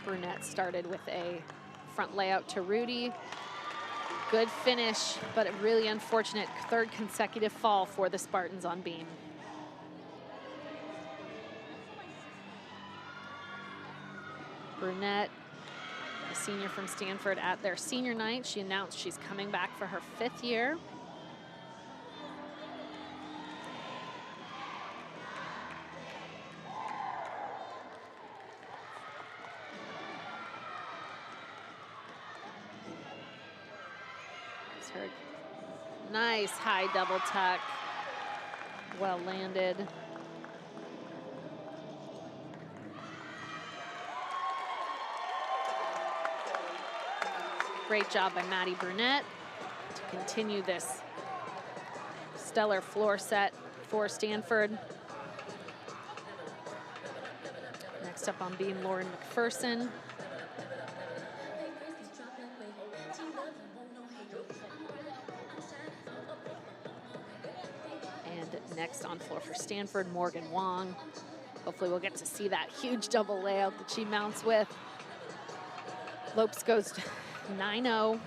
Brunette started with a front layout to Rudy. Good finish, but a really unfortunate third consecutive fall for the Spartans on beam. Brunette, a senior from Stanford, at their senior night, she announced she's coming back for her 5th year. Her nice high double tuck, well landed. Great job by Maddie Brunette to continue this stellar floor set for Stanford. Next up on beam, Lauren McPherson. Next on floor for Stanford, Morgan Wong. Hopefully we'll get to see that huge double layout that she mounts with. Lopes goes 9-0.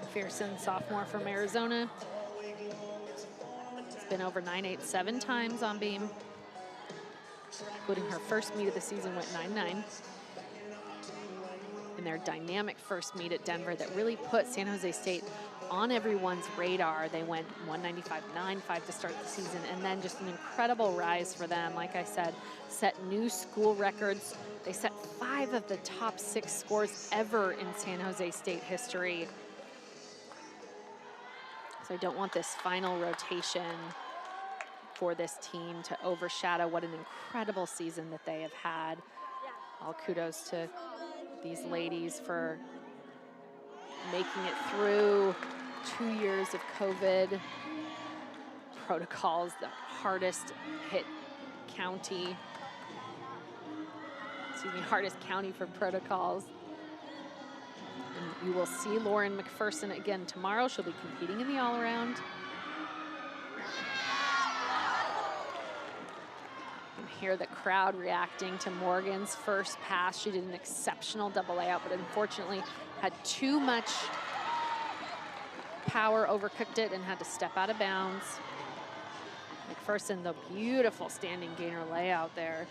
McPherson, sophomore from Arizona. It's been over 9-8 7 times on beam, including her first meet of the season went 9-9. In their dynamic first meet at Denver that really put San Jose State on everyone's radar. They went 195.95 to start the season, and then just an incredible rise for them. Like I said, set new school records. They set 5 of the top 6 scores ever in San Jose State history. So I don't want this final rotation for this team to overshadow what an incredible season that they have had. All kudos to these ladies for making it through 2 years of COVID protocols, the hardest hit county, hardest county for protocols. And you will see Lauren McPherson again tomorrow. She'll be competing in the all-around. Hear the crowd reacting to Morgan's first pass. She did an exceptional double layout, but unfortunately had too much power, overcooked it, and had to step out of bounds. McPherson, the beautiful standing gainer layout there.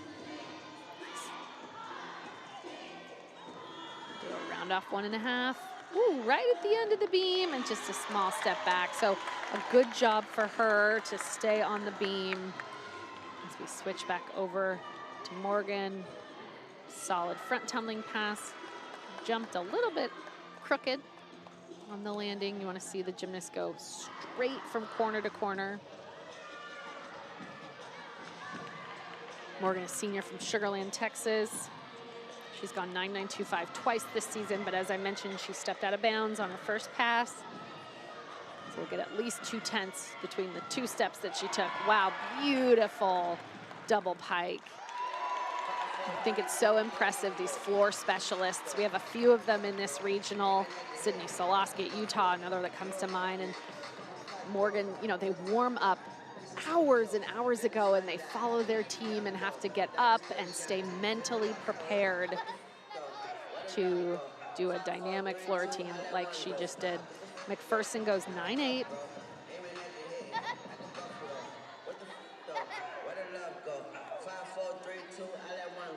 Do a round off 1.5. Ooh, right at the end of the beam, and just a small step back. So a good job for her to stay on the beam. As we switch back over to Morgan, solid front tumbling pass, jumped a little bit crooked on the landing. You want to see the gymnast go straight from corner to corner. Morgan, a senior from Sugar Land, Texas. She's gone 9.925 twice this season, but as I mentioned, she stepped out of bounds on her first pass. So we'll get at least 2/10 between the 2 steps that she took. Wow, beautiful double pike. I think it's so impressive, these floor specialists. We have a few of them in this regional. Sydney Solosky at Utah, another that comes to mind. And Morgan, you know, they warm up hours and hours ago, and they follow their team and have to get up and stay mentally prepared to do a dynamic floor routine like she just did. McPherson goes 9-8.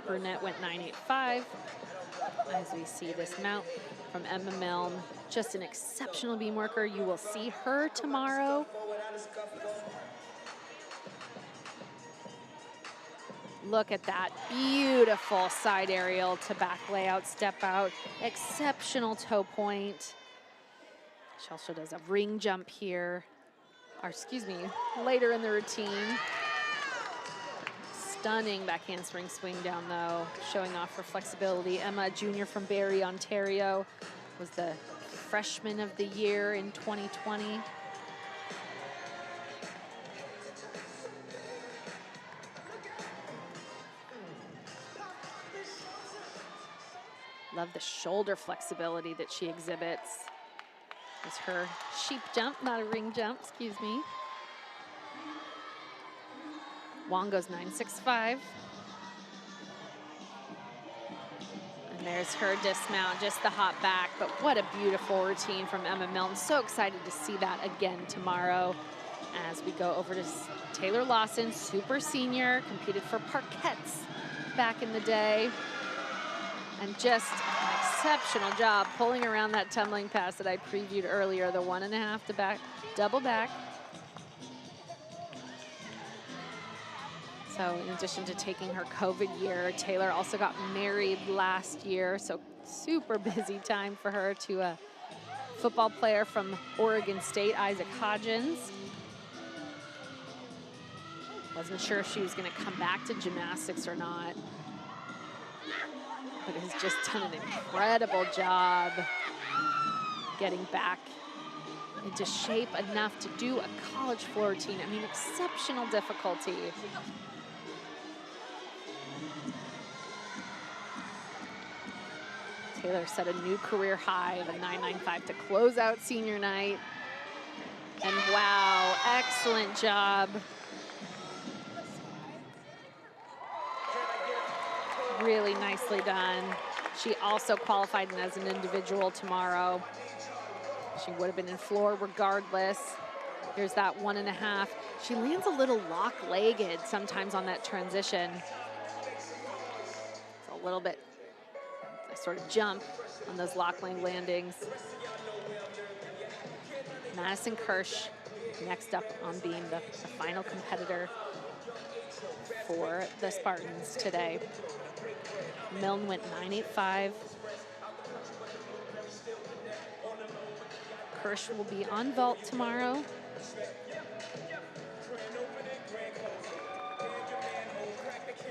Brunette went 9.85. As we see this mount from Emma Milne, just an exceptional beam worker. You will see her tomorrow. Look at that beautiful side aerial to back layout, step out, exceptional toe point. She also does a ring jump here, or excuse me, later in the routine. Stunning back handspring swing down though, showing off her flexibility. Emma, a junior from Barrie, Ontario. was the freshman of the year in 2020. Love the shoulder flexibility that she exhibits. It's her sheep jump, not a ring jump, excuse me. Wong goes 9.65. And there's her dismount, just the hop back, but what a beautiful routine from Emma Milne. So excited to see that again tomorrow as we go over to Taylor Lawson, super senior, competed for Parkettes back in the day. And just an exceptional job pulling around that tumbling pass that I previewed earlier, the 1.5 to back, double back. So in addition to taking her COVID year, Taylor also got married last year. So super busy time for her to a football player from Oregon State, Isaac Hodgins. Wasn't sure if she was gonna come back to gymnastics or not, but has just done an incredible job getting back into shape enough to do a college floor routine. I mean, exceptional difficulty. Taylor set a new career high of a 9.95 to close out senior night. And wow, excellent job. Really nicely done. She also qualified as an individual tomorrow. She would have been in floor regardless. Here's that 1.5. She lands a little lock-legged sometimes on that transition. It's a little bit sort of jump on those lock leg landings. Madison Kirsch next up on being the final competitor for the Spartans today. Milne went 9.85. Kirsch will be on vault tomorrow.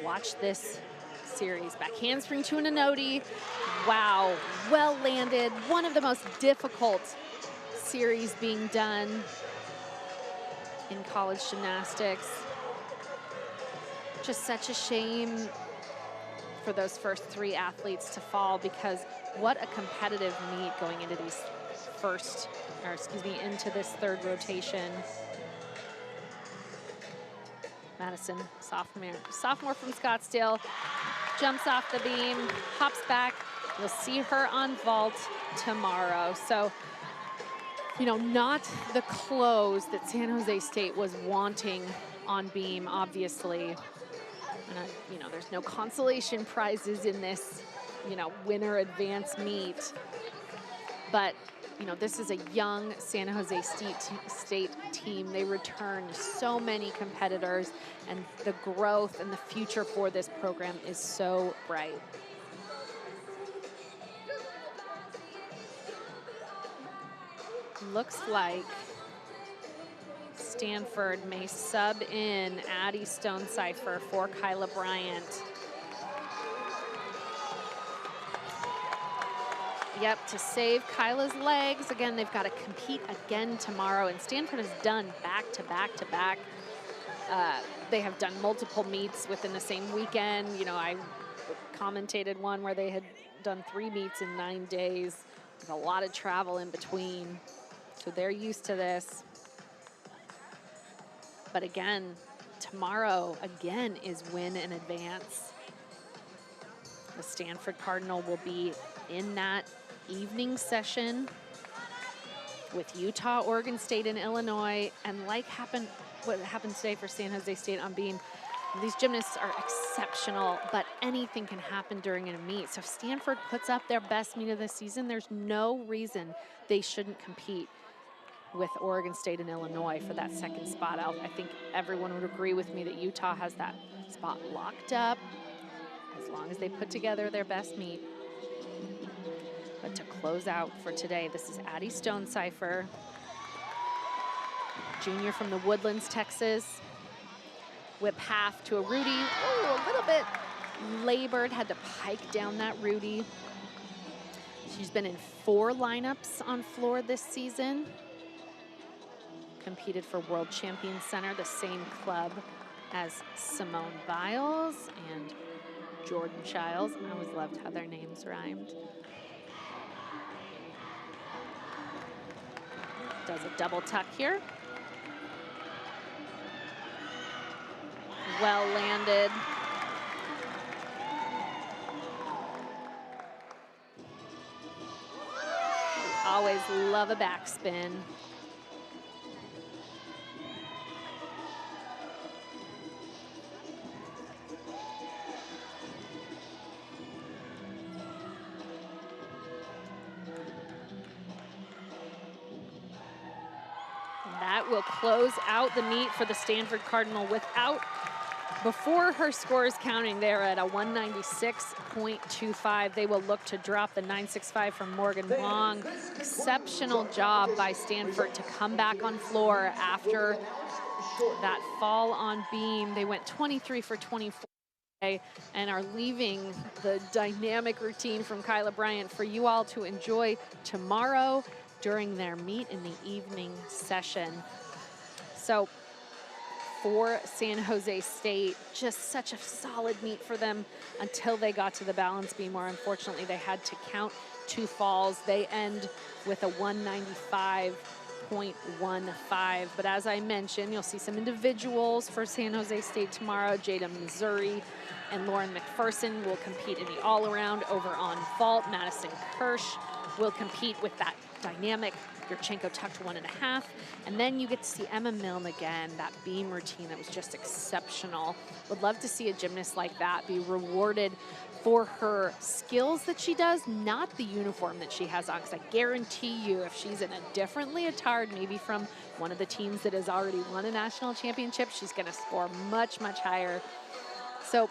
Watch this series. Back handspring to an Anodi. Wow, well landed. One of the most difficult series being done in college gymnastics. Just such a shame for those first 3 athletes to fall, because what a competitive meet going into these into this third rotation. Madison, sophomore from Scottsdale, jumps off the beam, hops back. You'll see her on vault tomorrow. So, you know, not the close that San Jose State was wanting on beam, obviously. And, you know, there's no consolation prizes in this, you know, winner advance meet. But, you know, this is a young San Jose State team. They returned so many competitors, and the growth and the future for this program is so bright. Looks like Stanford may sub in Addie Stonecipher for Kyla Bryant. Yep, to save Kyla's legs. Again, they've got to compete again tomorrow, and Stanford has done back-to-back. They have done multiple meets within the same weekend. You know, I commentated one where they had done 3 meets in 9 days with a lot of travel in between. So they're used to this. But again, tomorrow, again, is win and advance. The Stanford Cardinal will be in that evening session with Utah, Oregon State, and Illinois. And like what happened today for San Jose State on beam, these gymnasts are exceptional, but anything can happen during a meet. So if Stanford puts up their best meet of the season, there's no reason they shouldn't compete with Oregon State and Illinois for that second spot. I think everyone would agree with me that Utah has that spot locked up as long as they put together their best meet. But to close out for today, this is Addie Stonecipher, junior from the Woodlands, Texas. Whip half to a Rudy. Oh, a little bit labored, had to pike down that Rudy. She's been in 4 lineups on floor this season. Competed for World Champion Center, the same club as Simone Biles and Jordan Childs. I always loved how their names rhymed. Does a double tuck here. Well landed. Always love a backspin. That will close out the meet for the Stanford Cardinal before her score is counting there at a 196.25. They will look to drop the 965 from Morgan Wong. Exceptional job by Stanford to come back on floor after that fall on beam. They went 23 for 24 and are leaving the dynamic routine from Kyla Bryant for you all to enjoy tomorrow during their meet in the evening session. So for San Jose State, just such a solid meet for them until they got to the balance beam, where unfortunately they had to count 2 falls. They end with a 195.15. But as I mentioned, you'll see some individuals for San Jose State tomorrow. Jada Missouri and Lauren McPherson will compete in the all-around over on vault. Madison Kirsch will compete with that dynamic Yurchenko tucked 1.5. And then you get to see Emma Milne again, that beam routine that was just exceptional. Would love to see a gymnast like that be rewarded for her skills that she does, not the uniform that she has on, because I guarantee you if she's in a differently attired, maybe from one of the teams that has already won a national championship, she's going to score much, much higher. So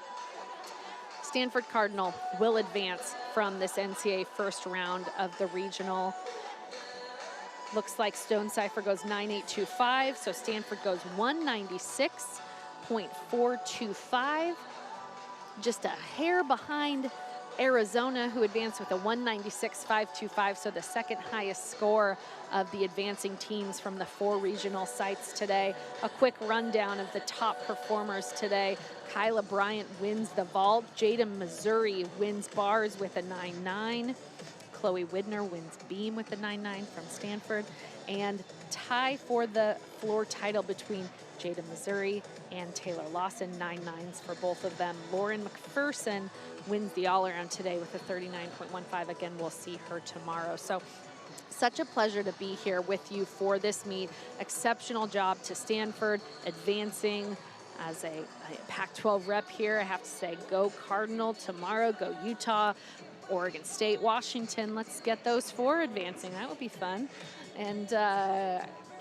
Stanford Cardinal will advance from this NCAA first round of the regional. Looks like Stone Cipher goes 9.825, so Stanford goes 196.425. Just a hair behind Arizona, who advanced with a 196.525, so the second highest score of the advancing teams from the 4 regional sites today. A quick rundown of the top performers today. Kyla Bryant wins the vault. Jada Missouri wins bars with a 9.9. Chloe Widner wins beam with the 9.9 from Stanford. And tie for the floor title between Jada Missouri and Taylor Lawson, 9.9s for both of them. Lauren McPherson wins the all-around today with a 39.15. Again, we'll see her tomorrow. So such a pleasure to be here with you for this meet. Exceptional job to Stanford, advancing as a Pac-12 rep here. I have to say, go Cardinal tomorrow, go Utah, Oregon State, Washington. Let's get those 4 advancing. That would be fun. And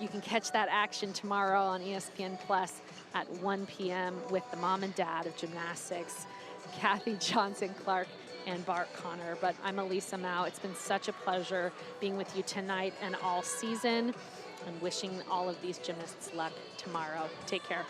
you can catch that action tomorrow on ESPN Plus at 1 p.m. with the mom and dad of gymnastics, Kathy Johnson-Clark and Bart Connor. But I'm Elisa Mao. It's been such a pleasure being with you tonight and all season, and wishing all of these gymnasts luck tomorrow. Take care.